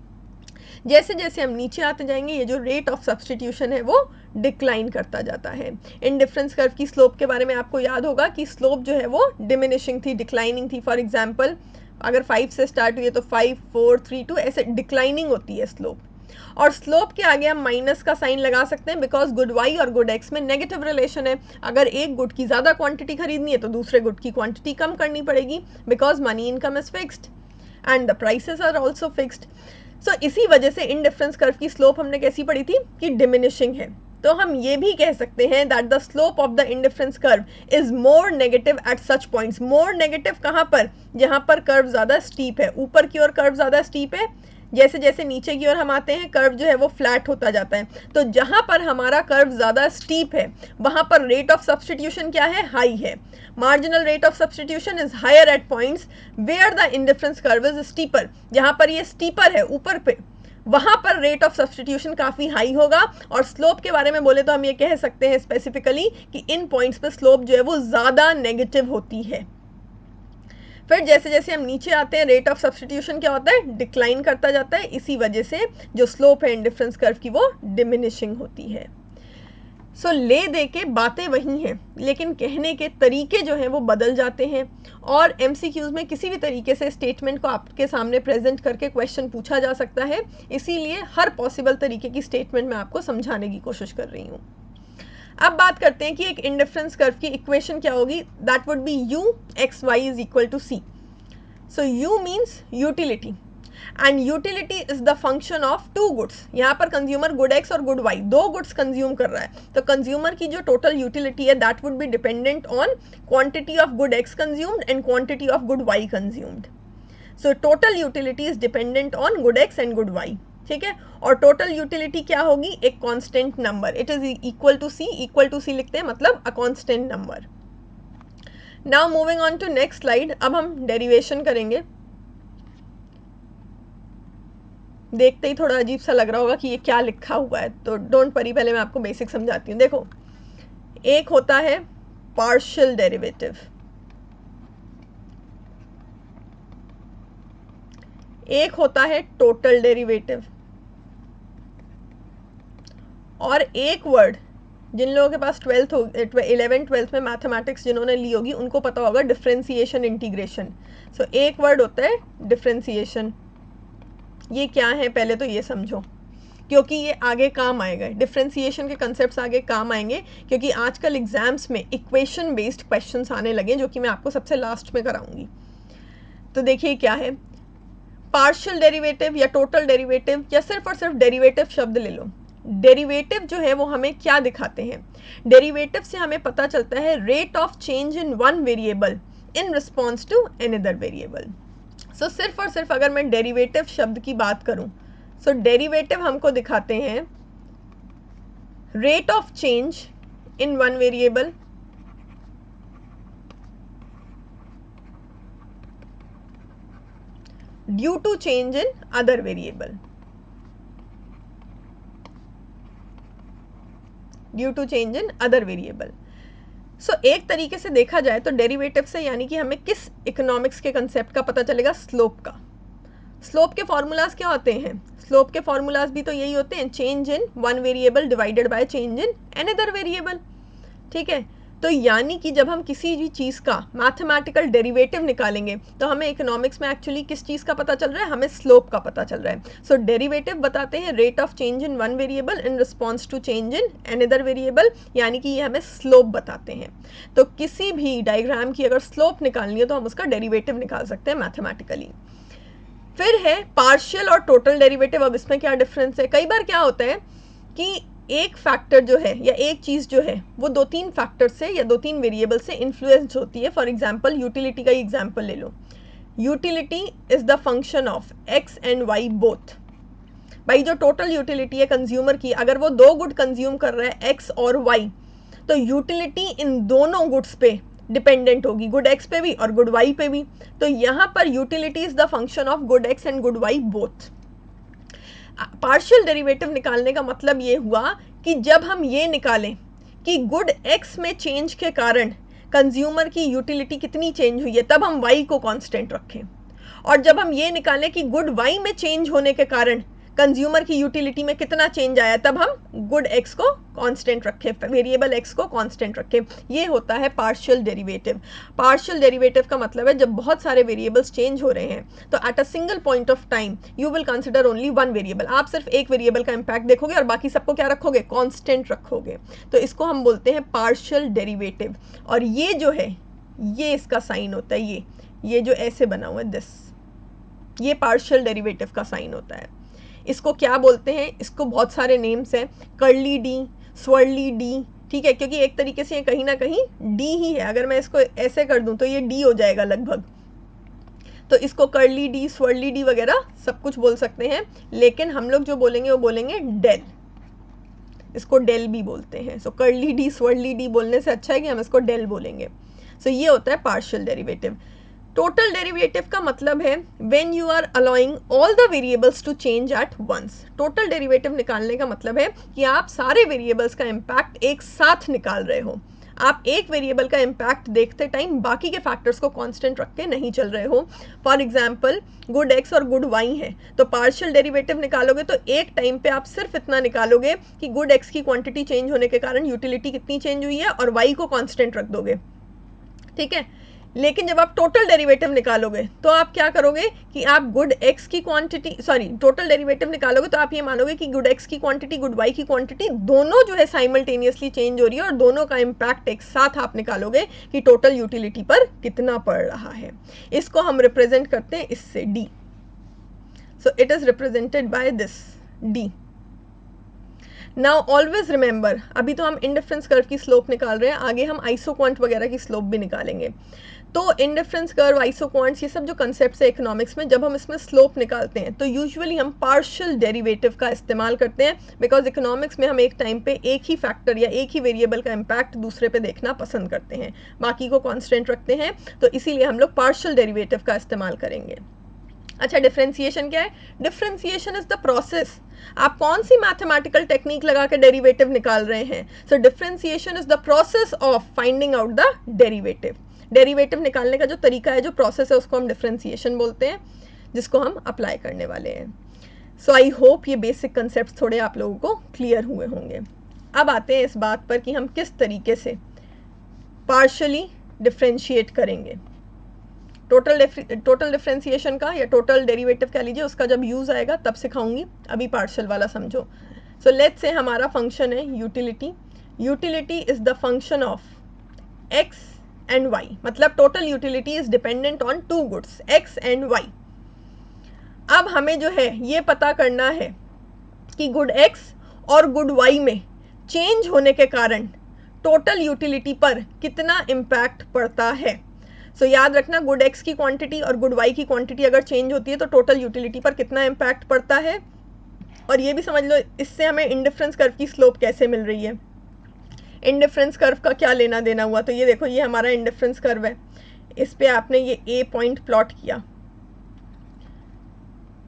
जैसे जैसे हम नीचे आते जाएंगे ये जो रेट ऑफ सब्सटीट्यूशन है वो डिक्लाइन करता जाता है। इंडिफरेंस कर्व की स्लोप के बारे में आपको याद होगा कि स्लोप जो है वो डिमिनिशिंग थी, डिक्लाइनिंग थी। फॉर एग्जांपल अगर 5 से स्टार्ट हुई है तो 5, 4, 3, 2 ऐसे डिक्लाइनिंग होती है स्लोप। और स्लोप के आगे हम माइनस का साइन लगा सकते हैं, बिकॉज गुड वाई और गुड एक्स में नेगेटिव रिलेशन है। अगर एक गुड की ज़्यादा क्वांटिटी खरीदनी है तो दूसरे गुड की क्वांटिटी कम करनी पड़ेगी, because money income is fixed and the prices are also fixed. So इसी वजह से इंडिफरेंस कर्व की स्लोप हमने कैसी पढ़ी थी कि डिमिनिशिंग है। तो हम ये भी कह सकते हैं that the slope of the indifference curve is more negative at such points. More negative कहाँ पर? जहाँ पर कर्व ज़्यादा स्टीप है। ऊपर की ओर कर्व ज़्यादा स्टीप है, जैसे जैसे नीचे की ओर हम आते हैं कर्व जो है वो फ्लैट होता जाता है। तो जहाँ पर हमारा कर्व ज़्यादा स्टीप है वहाँ पर रेट ऑफ सब्सटीट्यूशन क्या है? हाई है। Marginal rate of substitution is higher at points where the indifference curve is steeper. जहाँ पर ये स्टीपर है ऊपर पे वहाँ पर रेट ऑफ सब्सटीट्यूशन काफ़ी हाई होगा। और स्लोप के बारे में बोले तो हम ये कह सकते हैं स्पेसिफिकली कि इन पॉइंट्स पर स्लोप जो है वो ज़्यादा नेगेटिव होती है। फिर जैसे जैसे हम नीचे आते हैं रेट ऑफ सब्सटीट्यूशन क्या होता है, डिक्लाइन करता जाता है, इसी वजह से जो स्लोप है इंडिफरेंस कर्व की वो डिमिनिशिंग होती है। सो ले दे के बातें वही हैं, लेकिन कहने के तरीके जो हैं वो बदल जाते हैं। और एमसीक्यूज में किसी भी तरीके से स्टेटमेंट को आपके सामने प्रेजेंट करके क्वेश्चन पूछा जा सकता है, इसीलिए हर पॉसिबल तरीके की स्टेटमेंट मैं आपको समझाने की कोशिश कर रही हूँ। अब बात करते हैं कि एक इंडिफरेंस कर्व की इक्वेशन क्या होगी। That would be u x y is equal to c। So u means utility and utility is the function of two goods. यहाँ पर कंज्यूमर गुड एक्स और गुड वाई दो गुड्स कंज्यूम कर रहा है, तो कंज्यूमर की जो टोटल यूटिलिटी है that would be dependent on quantity of good x consumed and quantity of good y consumed. So total utility is dependent on good x and good Y, ठीक है। और टोटल यूटिलिटी क्या होगी, एक constant number, it is equal to C, equal to C लिखते हैं मतलब a constant number. Now moving on to next slide, अब हम डेरिवेशन करेंगे। देखते ही थोड़ा अजीब सा लग रहा होगा कि ये क्या लिखा हुआ है, तो डोंट वरी, पहले मैं आपको बेसिक समझाती हूँ। देखो, एक होता है पार्शियल डेरिवेटिव, एक होता है टोटल डेरिवेटिव, और एक वर्ड जिन लोगों के पास 11th-12th में मैथमेटिक्स जिन्होंने ली होगी उनको पता होगा, डिफरेंशिएशन इंटीग्रेशन। सो एक वर्ड होता है डिफरेंशिएशन। ये क्या है पहले तो ये समझो, क्योंकि ये आगे काम आएगा, डिफरेंशिएशन के कंसेप्ट्स आगे काम आएंगे, क्योंकि आजकल एग्जाम्स में इक्वेशन बेस्ड क्वेश्चंस आने लगे जो कि मैं आपको सबसे लास्ट में कराऊंगी। तो देखिए क्या है, पार्शियल डेरिवेटिव या टोटल डेरिवेटिव या सिर्फ और सिर्फ डेरिवेटिव शब्द ले लो। डेरिवेटिव जो है वो हमें क्या दिखाते हैं, डेरिवेटिव से हमें पता चलता है rate of change in one variable in response to another variable. So सिर्फ और सिर्फ अगर मैं डेरिवेटिव शब्द की बात करूं, सो डेरिवेटिव हमको दिखाते हैं rate of change in one variable due to change in other variable, due to change in other variable. So एक तरीके से देखा जाए तो डेरिवेटिव से यानी कि हमें किस इकोनॉमिक्स के कंसेप्ट का पता चलेगा, स्लोप का। स्लोप के फॉर्मूलाज क्या होते हैं, स्लोप के फॉर्मूलाज भी तो यही होते हैं, change in one variable divided by change in another variable, ठीक है। तो यानी कि जब हम किसी भी चीज़ का मैथमेटिकल डेरिवेटिव निकालेंगे तो हमें इकोनॉमिक्स में एक्चुअली किस चीज़ का पता चल रहा है, हमें स्लोप का पता चल रहा है। सो डेरिवेटिव बताते हैं rate of change in one variable in response to change in another variable, यानी कि ये हमें स्लोप बताते हैं। तो किसी भी डायग्राम की अगर स्लोप निकालनी है तो हम उसका डेरिवेटिव निकाल सकते हैं मैथमेटिकली। फिर है पार्शियल और टोटल डेरिवेटिव। अब इसमें क्या डिफरेंस है, कई बार क्या होता है कि एक फैक्टर जो है या एक चीज़ जो है वो दो तीन फैक्टर से या दो तीन वेरिएबल से इन्फ्लुएंस होती है। फॉर एग्जांपल यूटिलिटी का ही एग्जांपल ले लो, utility is the function of X and Y both. भाई जो टोटल यूटिलिटी है कंज्यूमर की, अगर वो दो गुड कंज्यूम कर रहा है एक्स और वाई, तो यूटिलिटी इन दोनों गुड्स पे डिपेंडेंट होगी, गुड एक्स पे भी और गुड वाई पे भी। तो यहाँ पर utility is the function of good x and good y both. Partial derivative निकालने का मतलब ये हुआ कि जब हम ये निकालें कि गुड एक्स में चेंज के कारण कंज्यूमर की यूटिलिटी कितनी चेंज हुई है, तब हम वाई को कांस्टेंट रखें। और जब हम ये निकालें कि गुड वाई में चेंज होने के कारण कंज्यूमर की यूटिलिटी में कितना चेंज आया, तब हम गुड एक्स को कांस्टेंट रखें, वेरिएबल एक्स को कांस्टेंट रखें। ये होता है पार्शियल डेरिवेटिव। पार्शियल डेरिवेटिव का मतलब है जब बहुत सारे वेरिएबल्स चेंज हो रहे हैं तो at a single point of time you will consider only one variable. आप सिर्फ एक वेरिएबल का इंपैक्ट देखोगे और बाकी सबको क्या रखोगे, कांस्टेंट रखोगे। तो इसको हम बोलते हैं पार्शियल डेरिवेटिव। और ये जो है ये इसका साइन होता है, ये जो ऐसे बना हुआ है दिस, ये पार्शियल डेरिवेटिव का साइन होता है। इसको क्या बोलते हैं, इसको बहुत सारे नेम्स हैं, कर्ली डी, स्वर्ली डी, ठीक है, क्योंकि एक तरीके से ये कहीं ना कहीं डी ही है। अगर मैं इसको ऐसे कर दूं तो ये डी हो जाएगा लगभग। तो इसको कर्ली डी, स्वर्ली डी वगैरह सब कुछ बोल सकते हैं, लेकिन हम लोग जो बोलेंगे वो बोलेंगे डेल, इसको डेल भी बोलते हैं। सो कर्ली डी, स्वर्ली डी बोलने से अच्छा है कि हम इसको डेल बोलेंगे। सो ये होता है पार्शियल डेरिवेटिव। टोटल डेरिवेटिव का मतलब है when you are allowing all the variables to change at once. Total derivative निकालने का मतलब है कि आप सारे वेरिएबल्स का इम्पैक्ट एक साथ निकाल रहे हो। आप एक वेरिएबल का इम्पैक्ट देखते टाइम बाकी के फैक्टर्स को कांस्टेंट रख के नहीं चल रहे हो। फॉर एग्जांपल गुड एक्स और गुड वाई है, तो पार्शियल डेरिवेटिव निकालोगे तो एक टाइम पे आप सिर्फ इतना निकालोगे कि गुड एक्स की क्वांटिटी चेंज होने के कारण यूटिलिटी कितनी चेंज हुई है और वाई को कांस्टेंट रख दोगे, ठीक है। लेकिन जब आप टोटल डेरिवेटिव निकालोगे तो आप क्या करोगे कि आप गुड एक्स की क्वांटिटी टोटल डेरिवेटिव निकालोगे तो आप ये मानोगे कि गुड एक्स की क्वांटिटी गुड वाई की क्वांटिटी दोनों जो है साइमल्टेनियसली चेंज हो रही है और दोनों का इम्पैक्ट एक साथ आप निकालोगे कि टोटल यूटिलिटी पर कितना पड़ रहा है। इसको हम रिप्रेजेंट करते हैं इससे D. So it is represented by this D. Now always remember, अभी तो हम इंडिफरेंस कर्व की स्लोप निकाल रहे हैं, आगे हम आइसोक्वांट वगैरह की स्लोप भी निकालेंगे। तो इंडिफरेंस कर्व, आइसोक्वांट्स, ये सब जो कंसेप्ट है इकोनॉमिक्स में, जब हम इसमें स्लोप निकालते हैं तो यूजुअली हम पार्शियल डेरिवेटिव का इस्तेमाल करते हैं, बिकॉज इकोनॉमिक्स में हम एक टाइम पे एक ही फैक्टर या एक ही वेरिएबल का इम्पैक्ट दूसरे पे देखना पसंद करते हैं, बाकी को कॉन्स्टेंट रखते हैं, तो इसीलिए हम लोग पार्शियल डेरिवेटिव का इस्तेमाल करेंगे। अच्छा, डिफरेंशिएशन क्या है? Differentiation is the process. आप कौन सी मैथमेटिकल टेक्निक लगा के डेरिवेटिव निकाल रहे हैं? So differentiation is the process of finding out the derivative. Derivative निकालने का जो तरीका है, जो प्रोसेस है, उसको हम डिफरेंशिएशन बोलते हैं, जिसको हम अप्लाई करने वाले हैं। सो आई होप ये बेसिक कंसेप्ट थोड़े आप लोगों को क्लियर हुए होंगे। अब आते हैं इस बात पर कि हम किस तरीके से पार्शियली डिफरेंशिएट करेंगे। टोटल डिफरेंशिएशन का या टोटल डेरिवेटिव कह लीजिए, उसका जब यूज आएगा तब सिखाऊंगी, अभी पार्शियल वाला समझो। सो लेट्स से हमारा फंक्शन है utility. Utility is the function of X and Y, मतलब total utility is dependent on two goods X and Y. अब हमें जो है ये पता करना है कि गुड एक्स और गुड वाई में चेंज होने के कारण टोटल यूटिलिटी पर कितना इम्पैक्ट पड़ता है। सो याद रखना, गुड एक्स की क्वांटिटी और गुड वाई की क्वांटिटी अगर चेंज होती है तो टोटल यूटिलिटी पर कितना इम्पैक्ट पड़ता है। और ये भी समझ लो इससे हमें इंडिफरेंस कर्व की स्लोप कैसे मिल रही है। इंडिफरेंस कर्व का क्या लेना देना हुआ, तो ये देखो, ये हमारा इंडिफरेंस कर्व है, इस पे आपने ये ए पॉइंट प्लॉट किया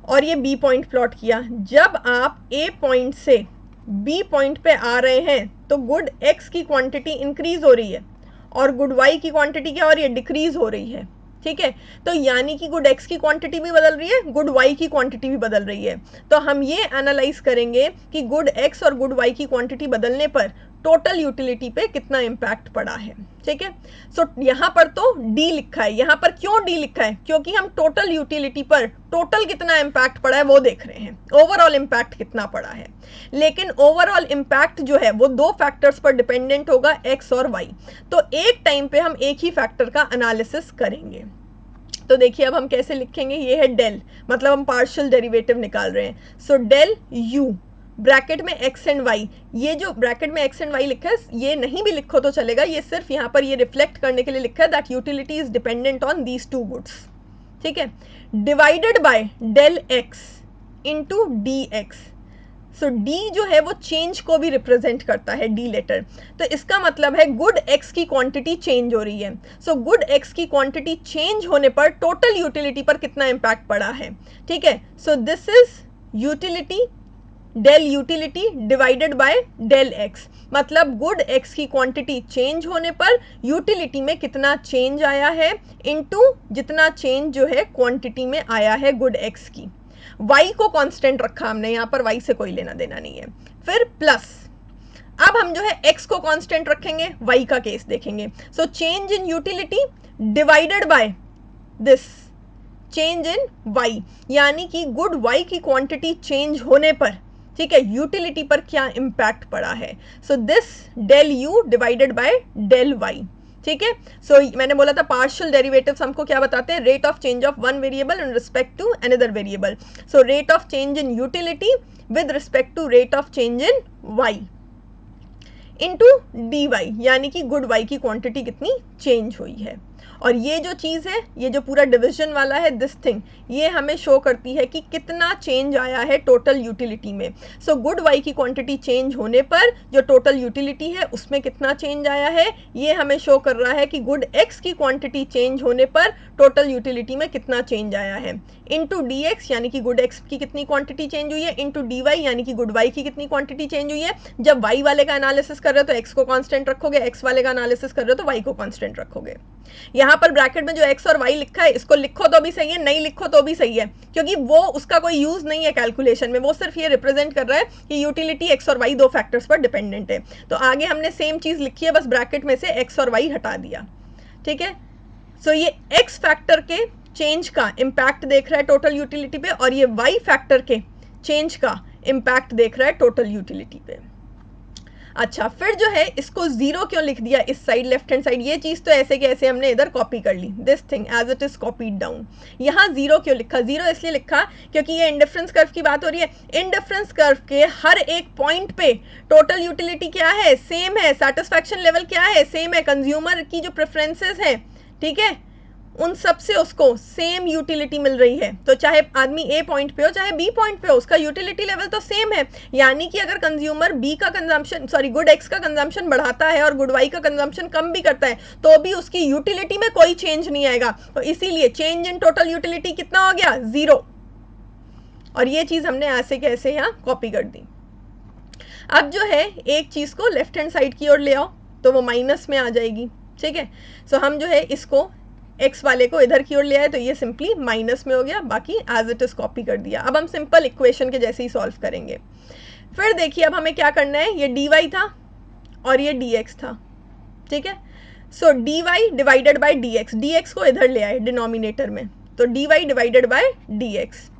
और ये बी पॉइंट प्लॉट किया। जब आप ए पॉइंट से बी पॉइंट पे आ रहे हैं तो गुड एक्स की क्वांटिटी इंक्रीज हो रही है और गुड वाई की क्वांटिटी क्या हो रही है? डिक्रीज हो रही है, ठीक है। तो यानी कि गुड एक्स की क्वांटिटी भी बदल रही है, गुड वाई की क्वांटिटी भी बदल रही है। तो हम ये एनालाइज करेंगे कि गुड एक्स और गुड वाई की क्वांटिटी बदलने पर टोटल यूटिलिटी पे कितना इम्पैक्ट पड़ा है, ठीक है। सो यहाँ पर तो डी लिखा है, यहाँ पर क्यों डी लिखा है? क्योंकि हम टोटल यूटिलिटी पर टोटल कितना इम्पैक्ट पड़ा है वो देख रहे हैं, ओवरऑल इम्पैक्ट कितना पड़ा है। लेकिन ओवरऑल इम्पैक्ट जो है वो दो फैक्टर्स पर डिपेंडेंट होगा, एक्स और वाई। तो एक टाइम पे हम एक ही फैक्टर का एनालिसिस करेंगे। तो देखिए अब हम कैसे लिखेंगे, ये है डेल, मतलब हम पार्शियल डेरिवेटिव निकाल रहे हैं। सो डेल यू ब्रैकेट में एक्स एंड वाई, ये जो ब्रैकेट में एक्स एंड वाई लिखा है ये नहीं भी लिखो तो चलेगा, ये सिर्फ यहाँ पर ये रिफ्लेक्ट करने के लिए लिखा है that utility is dependent on these two goods, ठीक है। Divided by del x into d x. So d जो है वो चेंज को भी रिप्रेजेंट करता है, डी लेटर। तो इसका मतलब है गुड एक्स की क्वांटिटी चेंज हो रही है। सो गुड एक्स की क्वांटिटी चेंज होने पर टोटल यूटिलिटी पर कितना इम्पैक्ट पड़ा है, ठीक है। So this is utility, del utility divided by del x, मतलब गुड एक्स की क्वांटिटी चेंज होने पर यूटिलिटी में कितना चेंज आया है इनटू जितना चेंज जो है क्वांटिटी में आया है गुड एक्स की। y को कांस्टेंट रखा हमने, यहाँ पर y से कोई लेना देना नहीं है। फिर प्लस, अब हम जो है x को कांस्टेंट रखेंगे, y का केस देखेंगे। सो change in utility divided by this change in y, यानी कि गुड y की क्वांटिटी चेंज होने पर, ठीक है, यूटिलिटी पर क्या इम्पैक्ट पड़ा है। So this del u divided by del y, ठीक है। सो मैंने बोला था पार्शियल डेरिवेटिव्स हमको क्या बताते हैं? Rate of change of one variable in respect to another variable. So rate of change in utility with respect to rate of change in y into d y, यानी कि गुड वाई की quantity कितनी change हुई है। और ये जो चीज़ है, ये जो पूरा डिविजन वाला है, दिस थिंग, ये हमें शो करती है कि कितना चेंज आया है टोटल यूटिलिटी में। सो गुड वाई की क्वांटिटी चेंज होने पर जो टोटल यूटिलिटी है उसमें कितना चेंज आया है, ये हमें शो कर रहा है कि गुड एक्स की क्वांटिटी चेंज होने पर टोटल यूटिलिटी में कितना चेंज आया है, इनटू डी एक्स यानी कि गुड एक्स की कितनी क्वांटिटी चेंज हुई है, इनटू डी वाई यानी कि गुड वाई की कितनी क्वांटिटी चेंज हुई है। जब वाई वाले का एनालिसिस कर रहे हो तो एक्स को कांस्टेंट रखोगे, एक्स वाले का एनालिसिस कर रहे हो तो वाई को कांस्टेंट रखोगे। यहाँ पर ब्रैकेट में जो एक्स और वाई लिखा है इसको लिखो तो भी सही है, नहीं लिखो तो भी सही है, क्योंकि वो उसका कोई यूज नहीं है कैलकुलेशन में, वो सिर्फ ये रिप्रेजेंट कर रहा है कि यूटिलिटी एक्स और वाई दो फैक्टर्स पर डिपेंडेंट है। तो आगे हमने सेम चीज लिखी है, बस ब्रैकेट में से एक्स और वाई हटा दिया, ठीक है। सो ये एक्स फैक्टर के चेंज का इम्पैक्ट देख रहा है टोटल यूटिलिटी पे, और ये वाई फैक्टर के चेंज का इम्पैक्ट देख रहा है टोटल यूटिलिटी पे। अच्छा, फिर जो है इसको जीरो क्यों लिख दिया इस साइड, लेफ्ट हैंड साइड, ये चीज तो ऐसे के ऐसे हमने इधर कॉपी कर ली, this thing as it is copied down. यहाँ जीरो क्यों लिखा, जीरो इसलिए लिखा क्योंकि ये इंडिफरेंस कर्व की बात हो रही है। इंडिफरेंस कर्व के हर एक पॉइंट पे टोटल यूटिलिटी क्या है, सेम है, सेटिस्फैक्शन लेवल क्या है, सेम है, कंज्यूमर की जो प्रेफरेंसेस हैं, ठीक है, उन सब से उसको सेम यूटिलिटी मिल रही है। तो चाहे आदमी ए पॉइंट पे हो चाहे बी पॉइंट पे हो, उसका यूटिलिटी लेवल तो सेम है। यानी कि अगर कंज्यूमर बी का कंजम्पशन, सॉरी गुड एक्स का कंजम्पशन बढ़ाता है और गुड वाई का कंजम्पशन कम भी करता है तो भी उसकी यूटिलिटी में कोई चेंज नहीं आएगा। तो इसीलिए चेंज इन टोटल यूटिलिटी कितना हो गया, जीरो। और ये चीज हमने ऐसे के ऐसे यहाँ कॉपी कर दी। अब जो है एक चीज को लेफ्ट हैंड साइड की ओर ले आओ तो वो माइनस में आ जाएगी, ठीक है। सो हम जो है इसको x वाले को इधर की ओर ले आए तो ये सिंपली माइनस में हो गया, बाकी एज इट इज कॉपी कर दिया। अब हम सिंपल इक्वेशन के जैसे ही सॉल्व करेंगे। फिर देखिए अब हमें क्या करना है, ये dy था और ये dx था, ठीक है। सो dy डिवाइडेड बाय dx को इधर ले आए डिनोमिनेटर में, तो dy डिवाइडेड बाय dx,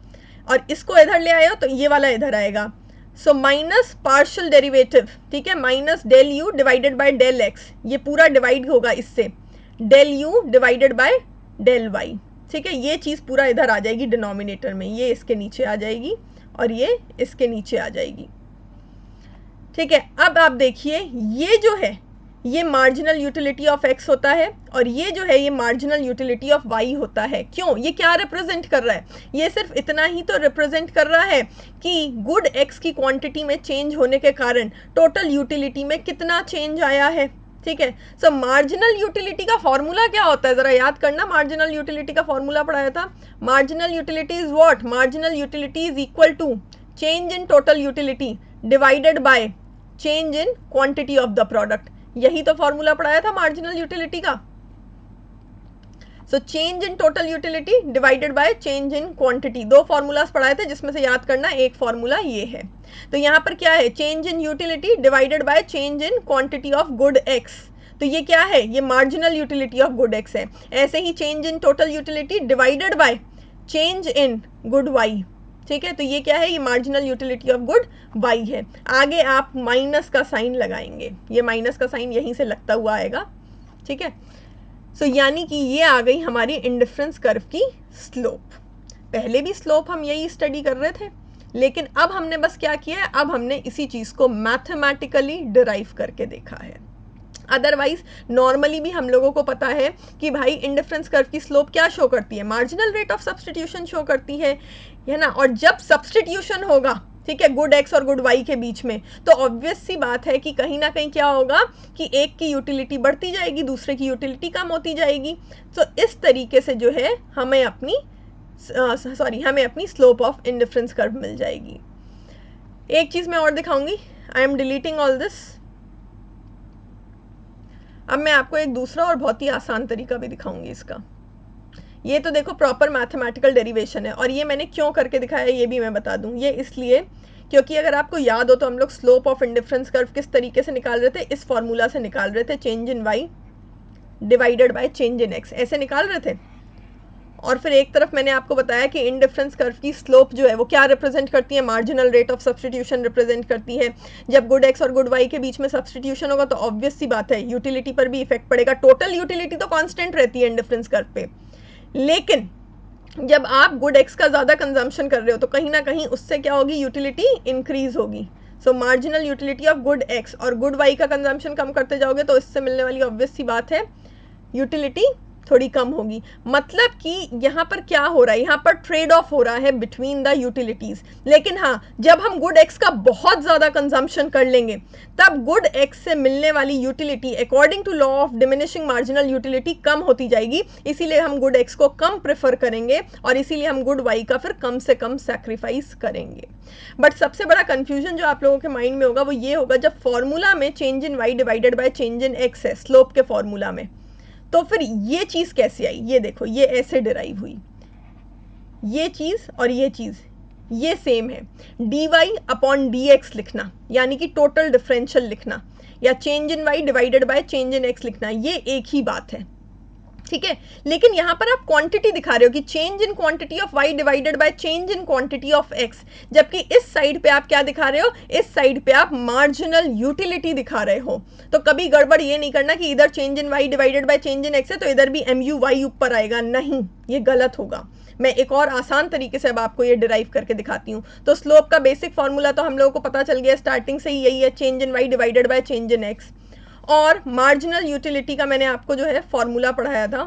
और इसको इधर ले आए हो तो ये वाला इधर आएगा। सो माइनस पार्शियल डेरिवेटिव, ठीक है, minus del u divided by del x, ये पूरा डिवाइड होगा इससे, del u divided by del y, ठीक है। ये चीज पूरा इधर आ जाएगी डिनोमिनेटर में, ये इसके नीचे आ जाएगी और ये इसके नीचे आ जाएगी, ठीक है। अब आप देखिए ये जो है ये मार्जिनल यूटिलिटी ऑफ एक्स होता है और ये जो है ये मार्जिनल यूटिलिटी ऑफ वाई होता है। क्यों, ये क्या रिप्रेजेंट कर रहा है, ये सिर्फ इतना ही तो रिप्रेजेंट कर रहा है कि गुड एक्स की क्वांटिटी में चेंज होने के कारण टोटल यूटिलिटी में कितना चेंज आया है, ठीक है। सो मार्जिनल यूटिलिटी का फॉर्मूला क्या होता है, जरा याद करना, मार्जिनल यूटिलिटी का फॉर्मूला पढ़ाया था। Marginal utility is what, marginal utility is equal to change in total utility divided by change in quantity of the product, यही तो फॉर्मूला पढ़ाया था मार्जिनल यूटिलिटी का। So change in total utility divided by change in quantity, दो formulas पढ़ाए थे जिसमें से याद करना एक फॉर्मूला ये है। तो यहाँ पर क्या है, change in utility divided by change in quantity of good X, तो ये क्या है, ये marginal utility of good X है। ऐसे ही change in total utility divided by change in good Y, ठीक है, तो ये क्या है, ये marginal utility of good Y है। आगे आप माइनस का साइन लगाएंगे, ये माइनस का साइन यहीं से लगता हुआ आएगा, ठीक है। सो यानी कि ये आ गई हमारी इंडिफरेंस कर्व की स्लोप। पहले भी स्लोप हम यही स्टडी कर रहे थे, लेकिन अब हमने बस क्या किया है, अब हमने इसी चीज को मैथमेटिकली डिराइव करके देखा है। अदरवाइज नॉर्मली भी हम लोगों को पता है कि भाई इंडिफरेंस कर्व की स्लोप क्या शो करती है, marginal rate of substitution show करती है ना। और जब सब्सटीट्यूशन होगा, ठीक है, गुड एक्स और गुड वाई के बीच में, तो ऑब्वियस सी बात है कि कहीं ना कहीं क्या होगा कि एक की यूटिलिटी बढ़ती जाएगी, दूसरे की यूटिलिटी कम होती जाएगी। तो इस तरीके से जो है हमें अपनी स्लोप ऑफ इंडिफरेंस कर्व मिल जाएगी। एक चीज मैं और दिखाऊंगी, I am deleting all this. अब मैं आपको एक दूसरा और बहुत ही आसान तरीका भी दिखाऊंगी इसका। ये तो देखो प्रॉपर मैथमेटिकल डेरिवेशन है, और ये मैंने क्यों करके दिखाया ये भी मैं बता दूं। ये इसलिए क्योंकि अगर आपको याद हो तो हम लोग स्लोप ऑफ इंडिफरेंस कर्व किस तरीके से निकाल रहे थे, इस फॉर्मूला से निकाल रहे थे, change in y divided by change in x, ऐसे निकाल रहे थे। और फिर एक तरफ मैंने आपको बताया कि इंडिफरेंस कर्व की स्लोप जो है वो क्या रिप्रेजेंट करती है, marginal rate of substitution represent करती है। जब गुड एक्स और गुड वाई के बीच में सब्सटीट्यूशन होगा तो ऑब्वियस सी बात है यूटिलिटी पर भी इफेक्ट पड़ेगा। टोटल यूटिलिटी तो कांस्टेंट रहती है इंडिफरेंस कर्व पे, लेकिन जब आप गुड एक्स का ज्यादा कंजम्पशन कर रहे हो तो कहीं ना कहीं उससे क्या होगी, यूटिलिटी इंक्रीज होगी। सो marginal utility of good x, और गुड वाई का कंजम्पशन कम करते जाओगे तो इससे मिलने वाली ऑब्वियस सी बात है यूटिलिटी थोड़ी कम होगी। मतलब कि यहाँ पर क्या हो रहा है, यहाँ पर ट्रेड ऑफ हो रहा है बिटवीन द यूटिलिटीज। लेकिन हाँ, जब हम गुड एक्स का बहुत ज़्यादा कंजम्पशन कर लेंगे तब गुड एक्स से मिलने वाली utility according to law of diminishing marginal utility कम होती जाएगी। इसीलिए हम गुड एक्स को कम प्रेफर करेंगे और इसीलिए हम गुड वाई का फिर कम से कम सैक्रिफाइस करेंगे। बट सबसे बड़ा कंफ्यूजन जो आप लोगों के माइंड में होगा वो ये होगा, जब फॉर्मूला में change in y divided by change in x है स्लोप के फॉर्मूला में, तो फिर ये चीज कैसे आई। ये देखो, ये ऐसे डिराइव हुई, ये चीज और ये चीज ये सेम है। dy अपॉन dx लिखना यानी कि टोटल डिफरेंशियल लिखना, या change in y divided by change in x लिखना, ये एक ही बात है, ठीक है। लेकिन यहां पर आप क्वांटिटी दिखा रहे हो कि change in quantity of y divided by change in quantity of x, जबकि इस साइड पे आप क्या दिखा रहे हो, इस साइड पे आप मार्जिनल यूटिलिटी दिखा रहे हो। तो कभी गड़बड़ ये नहीं करना कि इधर change in y divided by change in x है तो इधर भी MUy ऊपर आएगा, नहीं, ये गलत होगा। मैं एक और आसान तरीके से अब आपको ये डिराइव करके दिखाती हूँ। तो स्लोप का बेसिक फॉर्मूला तो हम लोगों को पता चल गया स्टार्टिंग से ही, यही है, change in y divided by change in x। और मार्जिनल यूटिलिटी का मैंने आपको जो है फॉर्मूला पढ़ाया था।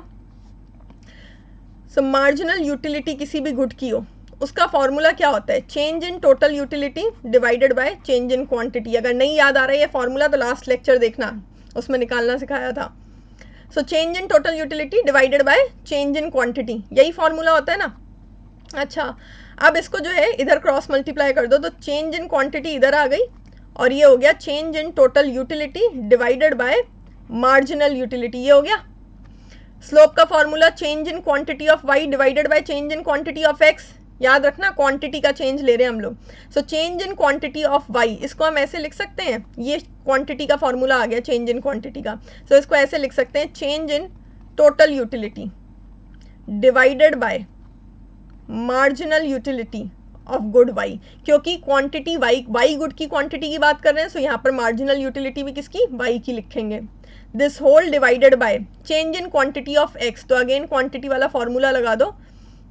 सो मार्जिनल यूटिलिटी किसी भी गुड की हो उसका फॉर्मूला क्या होता है, change in total utility divided by change in quantity. अगर नहीं याद आ रहा है ये फॉर्मूला तो लास्ट लेक्चर देखना, उसमें निकालना सिखाया था। सो change in total utility divided by change in quantity, यही फॉर्मूला होता है ना। अच्छा, अब इसको जो है इधर क्रॉस मल्टीप्लाई कर दो तो चेंज इन क्वांटिटी इधर आ गई और ये हो गया change in total utility divided by marginal utility, ये हो गया। स्लोप का formula change in quantity of y divided by change in quantity of x, याद रखना क्वांटिटी का चेंज ले रहे हैं हम लोग। सो change in quantity of y, इसको हम ऐसे लिख सकते हैं, ये क्वांटिटी का फॉर्मूला आ गया चेंज इन क्वांटिटी का। सो इसको ऐसे लिख सकते हैं, change in total utility divided by marginal utility of good y, क्योंकि क्वांटिटी y गुड की क्वांटिटी की बात कर रहे हैं, सो यहाँ पर मार्जिनल यूटिलिटी भी किसकी, y की लिखेंगे। This whole divided by change in quantity of x, तो अगेन क्वांटिटी वाला फॉर्मूला लगा दो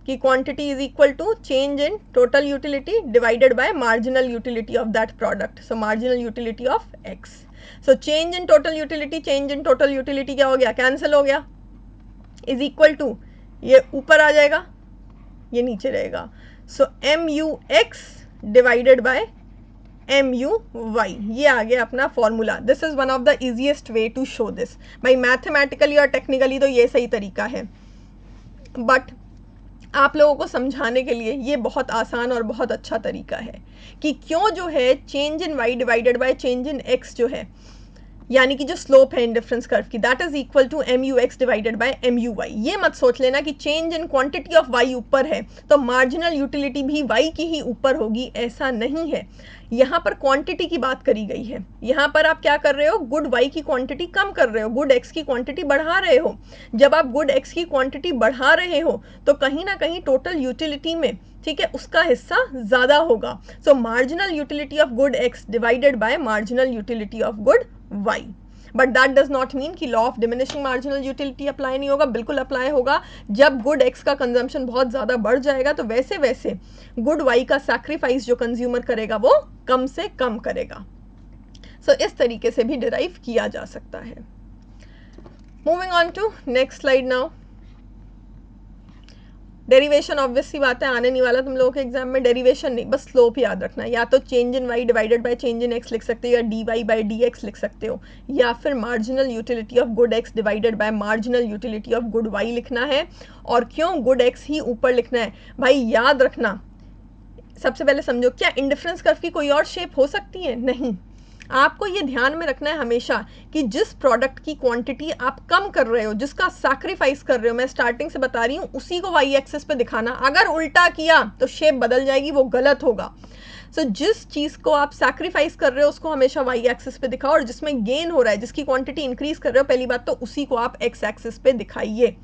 कि quantity is equal to change in total utility divided by marginal utility of that product, so marginal utility of x। So change in total utility, change in total utility क्या हो गया, cancel हो गया, is equal to, ये ऊपर आ जाएगा ये नीचे रहेगा। So MUx divided by MUy, ये आ गया अपना formula. This is one of the easiest way to show this. भाई मैथमेटिकली और टेक्निकली तो ये सही तरीका है, बट आप लोगों को समझाने के लिए ये बहुत आसान और बहुत अच्छा तरीका है कि क्यों जो है change in y divided by change in x जो है, यानी कि जो स्लोप है इंडिफरेंस कर्व की, that is equal to MUx divided by MUy। ये मत सोच लेना कि change in quantity of y ऊपर है तो मार्जिनल यूटिलिटी भी y की ही ऊपर होगी, ऐसा नहीं है। यहाँ पर क्वांटिटी की बात करी गई है, यहाँ पर आप क्या कर रहे हो, गुड y की क्वांटिटी कम कर रहे हो, गुड x की क्वांटिटी बढ़ा रहे हो। जब आप गुड x की क्वांटिटी बढ़ा रहे हो तो कहीं ना कहीं टोटल यूटिलिटी में, ठीक है, उसका हिस्सा ज्यादा होगा। So marginal utility of good x divided by marginal utility of good y। But that does not mean कि law of diminishing marginal utility apply नहीं होगा, बिल्कुल अप्लाई होगा। जब गुड x का कंजम्पशन बहुत ज़्यादा बढ़ जाएगा तो वैसे वैसे गुड y का सैक्रिफाइस जो कंज्यूमर करेगा वो कम से कम करेगा। सो इस तरीके से भी डिराइव किया जा सकता है। Moving on to next slide now. Derivation obvious सी बात है, आने नहीं वाला तुम लोगों के एग्जाम में। डेरिवेशन नहीं, बस स्लोप याद रखना। या तो change in y divided by change in x लिख सकते हो, या dy बाय dx लिख सकते हो, या फिर marginal utility of good x divided by marginal utility of good y लिखना है। और क्यों गुड x ही ऊपर लिखना है भाई, याद रखना। सबसे पहले समझो, क्या इंडिफरेंस कर्व की कोई और शेप हो सकती है? नहीं। आपको ये ध्यान में रखना है हमेशा कि जिस प्रोडक्ट की क्वांटिटी आप कम कर रहे हो, जिसका सैक्रिफाइस कर रहे हो, मैं स्टार्टिंग से बता रही हूँ, उसी को वाई एक्सिस पे दिखाना। अगर उल्टा किया तो शेप बदल जाएगी, वो गलत होगा। सो जिस चीज़ को आप सैक्रिफाइस कर रहे हो उसको हमेशा वाई एक्सिस पे दिखाओ, और जिसमें गेन हो रहा है, जिसकी क्वांटिटी इंक्रीज कर रहे हो, पहली बात तो उसी को आप एक्स एक्सिस पे दिखाइए,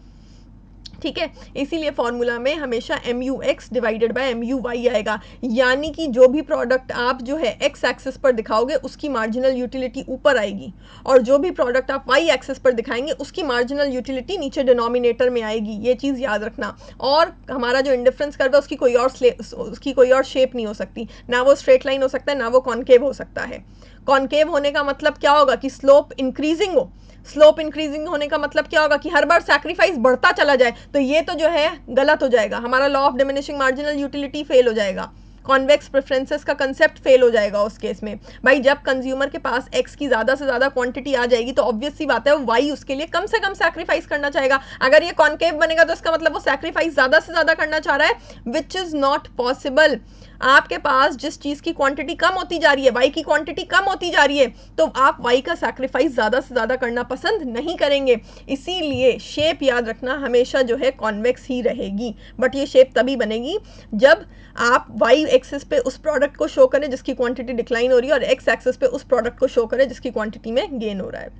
ठीक है। इसीलिए फॉर्मूला में हमेशा MUx डिवाइडेड बाय MUy आएगा, यानी कि जो भी प्रोडक्ट आप जो है x एक्सिस पर दिखाओगे उसकी मार्जिनल यूटिलिटी ऊपर आएगी, और जो भी प्रोडक्ट आप y एक्सिस पर दिखाएंगे उसकी मार्जिनल यूटिलिटी नीचे डिनोमिनेटर में आएगी। ये चीज़ याद रखना। और हमारा जो इंडिफरेंस कर्व है उसकी कोई और शेप नहीं हो सकती, ना वो स्ट्रेट लाइन हो सकता है, ना वो कॉनकेव हो सकता है। कॉनकेव होने का मतलब क्या होगा कि स्लोप इंक्रीजिंग हो, स्लोप इंक्रीजिंग होने का मतलब क्या होगा कि हर बार सैक्रिफाइस बढ़ता चला जाए, तो ये तो जो है गलत हो जाएगा, हमारा law of diminishing marginal utility fail हो जाएगा, कॉन्वेक्स प्रेफरेंसेस का कंसेप्ट फेल हो जाएगा उस केस में। भाई जब कंज्यूमर के पास एक्स की ज़्यादा से ज़्यादा क्वांटिटी आ जाएगी तो ऑब्वियस सी बात है वो वाई उसके लिए कम से कम सैक्रिफाइस करना चाहेगा। अगर ये कॉन्केव बनेगा तो इसका मतलब वो सैक्रिफाइस ज़्यादा से ज़्यादा करना चाह रहा है, विच इज़ नॉट पॉसिबल। आपके पास जिस चीज़ की क्वांटिटी कम होती जा रही है, वाई की क्वांटिटी कम होती जा रही है, तो आप वाई का सैक्रिफाइस ज़्यादा से ज़्यादा करना पसंद नहीं करेंगे। इसीलिए शेप याद रखना हमेशा जो है कॉन्वेक्स ही रहेगी, बट ये शेप तभी बनेगी जब आप वाई एक्सिस पे उस प्रोडक्ट को शो करें जिसकी क्वांटिटी डिक्लाइन हो रही है और एक्स एक्सिस पे उस प्रोडक्ट को शो करें जिसकी क्वांटिटी में गेन हो रहा है।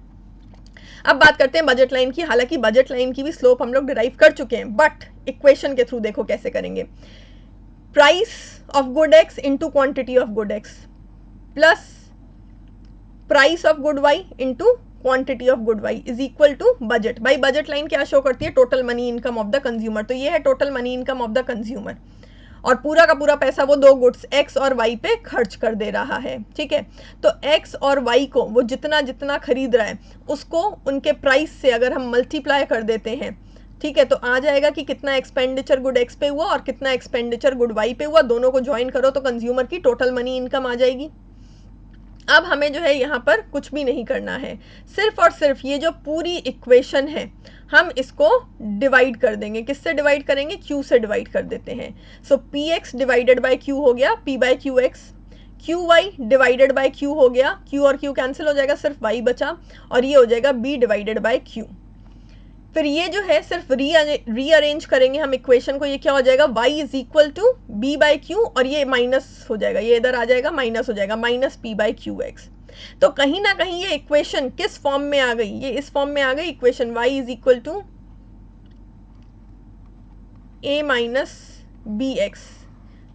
अब बात करते हैं बजट लाइन की। हालांकि बजट लाइन की भी स्लोप हम लोग डिराइव कर चुके हैं, बट इक्वेशन के थ्रू देखो कैसे करेंगे। Price of good x into quantity of good x plus price of good y into quantity of good y is equal to budget. भाई बजट लाइन क्या शो करती है? Total money income of the consumer. तो ये है total money income of the consumer, और पूरा का पूरा पैसा वो दो गुड्स एक्स और वाई पे खर्च कर दे रहा है। ठीक है, तो एक्स और वाई को वो जितना जितना खरीद रहा है उसको उनके प्राइस से अगर हम मल्टीप्लाई कर देते हैं, ठीक है, तो आ जाएगा कि कितना एक्सपेंडिचर गुड एक्स पे हुआ और कितना एक्सपेंडिचर गुड वाई पे हुआ, दोनों को ज्वाइन करो तो कंज्यूमर की टोटल मनी इनकम आ जाएगी। अब हमें जो है यहाँ पर कुछ भी नहीं करना है, सिर्फ और सिर्फ ये जो पूरी इक्वेशन है हम इसको डिवाइड कर देंगे। किससे डिवाइड करेंगे? क्यू से डिवाइड कर देते हैं। So P X divided by Q हो गया P by Q X, Q Y divided by Q हो गया, क्यू और क्यू कैंसिल हो जाएगा, सिर्फ वाई बचा, और ये हो जाएगा बी डिवाइडेड बाई क्यू। फिर ये जो है सिर्फ रीअरेंज करेंगे हम इक्वेशन को, ये क्या हो जाएगा? y is equal to b by q, और ये माइनस हो जाएगा, ये इधर आ जाएगा माइनस हो जाएगा, minus P by Q x. तो कहीं ना कहीं ये इक्वेशन किस फॉर्म में आ गई? ये इस फॉर्म में आ गई equation y is equal to a minus b x.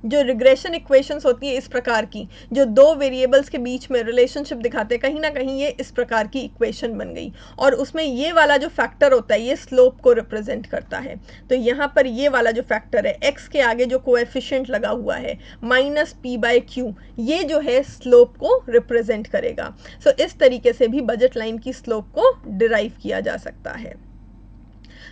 जो रिग्रेशन इक्वेशंस होती है इस प्रकार की, जो दो वेरिएबल्स के बीच में रिलेशनशिप दिखाते हैं, कहीं ना कहीं ये इस प्रकार की इक्वेशन बन गई, और उसमें ये वाला जो फैक्टर होता है ये स्लोप को रिप्रेजेंट करता है। तो यहाँ पर ये वाला जो फैक्टर है x के आगे जो कोएफिशिएंट लगा हुआ है माइनस पी बाई क्यू, ये जो है स्लोप को रिप्रेजेंट करेगा। सो इस तरीके से भी बजट लाइन की स्लोप को डिराइव किया जा सकता है।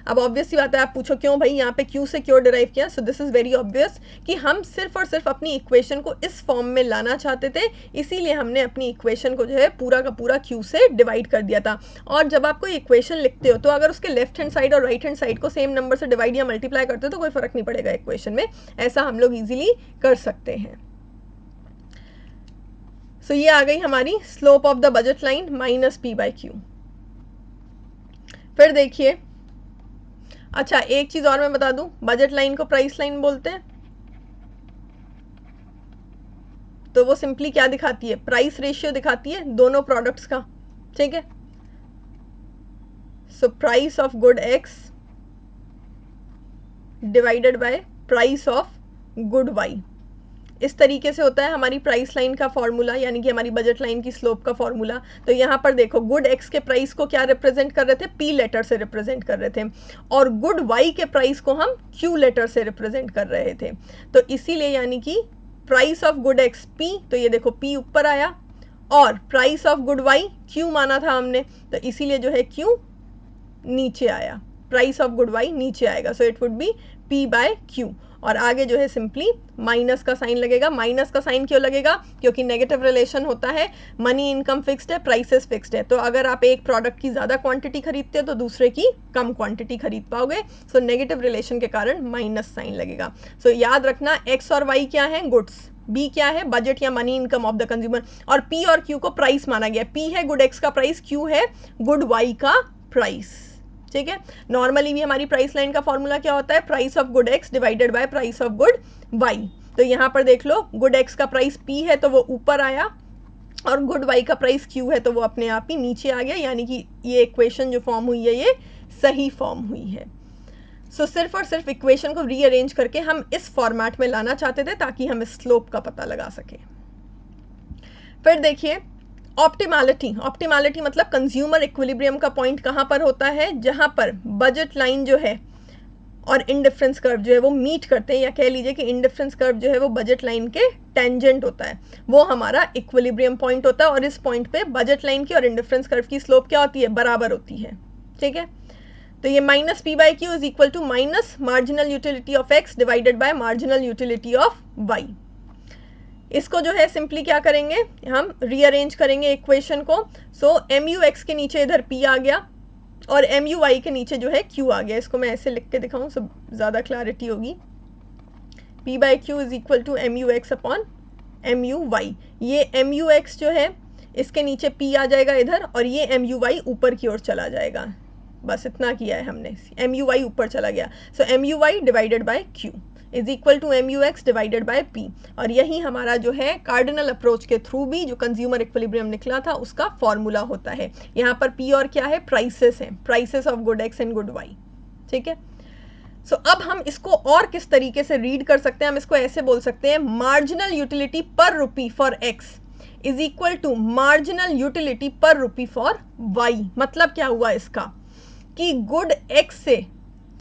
अब ऑब्वियस सी बात है, आप पूछो क्यों भाई यहाँ पे क्यू से क्यों डिराइव किया? सो दिस इज वेरी ऑब्वियस कि हम सिर्फ और सिर्फ अपनी इक्वेशन को इस फॉर्म में लाना चाहते थे, इसीलिए हमने अपनी इक्वेशन को जो है पूरा का पूरा क्यू से डिवाइड कर दिया था। और जब आप कोई इक्वेशन लिखते हो तो अगर उसके लेफ्ट हैंड साइड और राइट हैंड साइड को सेम नंबर से डिवाइड या मल्टीप्लाई करते हो तो कोई फर्क नहीं पड़ेगा इक्वेशन में, ऐसा हम लोग ईजिली कर सकते हैं। सो ये आ गई हमारी slope of the budget line minus P by Q. फिर देखिए, अच्छा एक चीज और मैं बता दूं, बजट लाइन को प्राइस लाइन बोलते हैं, तो वो सिंपली क्या दिखाती है? प्राइस रेशियो दिखाती है दोनों प्रोडक्ट्स का। ठीक है, so price of good x divided by price of good y, इस तरीके से होता है हमारी प्राइस लाइन का फॉर्मूला, यानी कि हमारी बजट लाइन की स्लोप का फॉर्मूला। तो यहाँ पर देखो गुड एक्स के प्राइस को क्या रिप्रेजेंट कर रहे थे? पी लेटर से रिप्रेजेंट कर रहे थे, और गुड वाई के प्राइस को हम क्यू लेटर से रिप्रेजेंट कर रहे थे। तो इसीलिए यानी कि price of good x p, तो ये देखो पी ऊपर आया, और price of good y q माना था हमने, तो इसीलिए जो है क्यू नीचे आया, प्राइस ऑफ गुड वाई नीचे आएगा। So it would be P by Q, और आगे जो है सिंपली माइनस का साइन लगेगा। माइनस का साइन क्यों लगेगा? क्योंकि नेगेटिव रिलेशन होता है, मनी इनकम फिक्स्ड है, प्राइसेस फिक्स्ड है, तो अगर आप एक प्रोडक्ट की ज़्यादा क्वांटिटी खरीदते हो तो दूसरे की कम क्वांटिटी खरीद पाओगे। सो नेगेटिव रिलेशन के कारण माइनस साइन लगेगा। सो याद रखना एक्स और वाई क्या है? गुड्स, बी क्या है? बजट या money income of the consumer, और पी और क्यू को प्राइस माना गया। पी है गुड एक्स का प्राइस, क्यू है गुड वाई का प्राइस। ठीक है, नॉर्मली भी हमारी प्राइस लाइन का फॉर्मूला क्या होता है? Price of good x divided by price of good Y. तो यहाँ पर देख लो, गुड एक्स का प्राइस पी है तो वो ऊपर आया, और गुड वाई का प्राइस क्यू है तो वो अपने आप ही नीचे आ गया, यानी कि ये इक्वेशन जो फॉर्म हुई है ये सही फॉर्म हुई है। सो सिर्फ और सिर्फ इक्वेशन को रीअरेंज करके हम इस फॉर्मेट में लाना चाहते थे ताकि हम स्लोप का पता लगा सकें। फिर देखिए ऑप्टिमैलिटी। ऑप्टिमैलिटी मतलब कंज्यूमर इक्विलिब्रियम का पॉइंट कहाँ पर होता है? जहाँ पर बजट लाइन जो है और इंडिफरेंस कर्व जो है वो मीट करते हैं, या कह लीजिए कि इंडिफरेंस कर्व जो है वो बजट लाइन के टेंजेंट होता है, वो हमारा इक्विलिब्रियम पॉइंट होता है, और इस पॉइंट पे बजट लाइन की और इंडिफरेंस कर्व की स्लोप क्या होती है, बराबर होती है, ठीक है। तो ये minus P by Q is equal to minus marginal utility of X divided by marginal utility of Y. इसको जो है सिंपली क्या करेंगे, हम रीअरेंज करेंगे इक्वेशन को। सो एम यू एक्स के नीचे इधर पी आ गया और एम यू वाई के नीचे जो है क्यू आ गया। इसको मैं ऐसे लिख के दिखाऊं सब ज़्यादा क्लैरिटी होगी। P by Q is equal to M U X upon M U Y. ये एम यू एक्स जो है इसके नीचे पी आ जाएगा इधर, और ये एम यू वाई ऊपर की ओर चला जाएगा। बस इतना किया है हमने, एम यू वाई ऊपर चला गया। So M U Y divided by Q is equal to M U X divided by P. और यही हमारा जो है कार्डिनल अप्रोच के थ्रू भी जो कंज्यूमर इक्विलिब्रियम निकला था उसका फॉर्मूला होता है। यहाँ पर पी और क्या है, प्राइसेस हैं, prices of good x and good Y, ठीक है। सो अब हम इसको और किस तरीके से रीड कर सकते हैं, हम इसको ऐसे बोल सकते हैं, marginal utility per rupee for X is equal to marginal utility per rupee for Y. मतलब क्या हुआ इसका कि गुड एक्स से,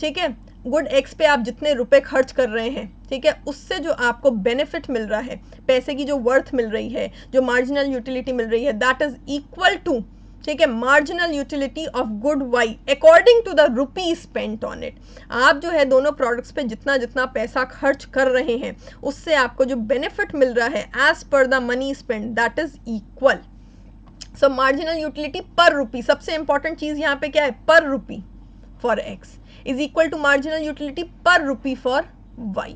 ठीक है, गुड एक्स पे आप जितने रुपए खर्च कर रहे हैं, ठीक है, उससे जो आपको बेनिफिट मिल रहा है, पैसे की जो वर्थ मिल रही है, जो मार्जिनल यूटिलिटी मिल रही है, दैट इज इक्वल टू, ठीक है, marginal utility of good Y according to the rupee spent on it. आप जो है दोनों प्रोडक्ट्स पे जितना जितना पैसा खर्च कर रहे हैं उससे आपको जो बेनिफिट मिल रहा है as per the money spent, that is equal. So marginal utility per rupee, सबसे इंपॉर्टेंट चीज यहाँ पे क्या है, per rupee for X is equal to marginal utility per rupee for Y.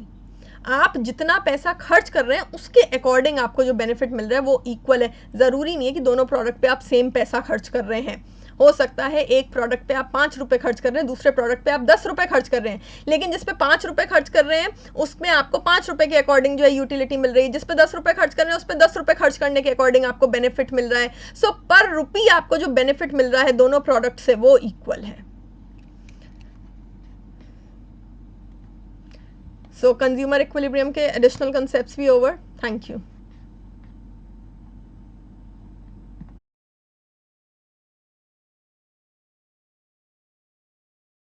आप जितना पैसा खर्च कर रहे हैं उसके अकॉर्डिंग आपको जो बेनिफिट मिल रहा है वो इक्वल है। ज़रूरी नहीं है कि दोनों प्रोडक्ट पे आप सेम पैसा खर्च कर रहे हैं। हो सकता है एक प्रोडक्ट पे आप 5 रुपये खर्च कर रहे हैं, दूसरे प्रोडक्ट पे आप 10 रुपये खर्च कर रहे हैं, लेकिन जिस पे 5 रुपये खर्च कर रहे हैं उसमें आपको 5 रुपये के अकॉर्डिंग जो है यूटिलिटी मिल रही है, जिस पे 10 रुपये खर्च कर रहे हैं उस पर 10 रुपये खर्च करने के अकॉर्डिंग आपको बेनिफिट मिल रहा है। सो पर रुपी आपको जो बेनिफिट मिल रहा है दोनों प्रोडक्ट से वो इक्वल है। सो कंज्यूमर इक्विलिब्रियम के एडिशनल कंसेप्ट्स भी ओवर। Thank you.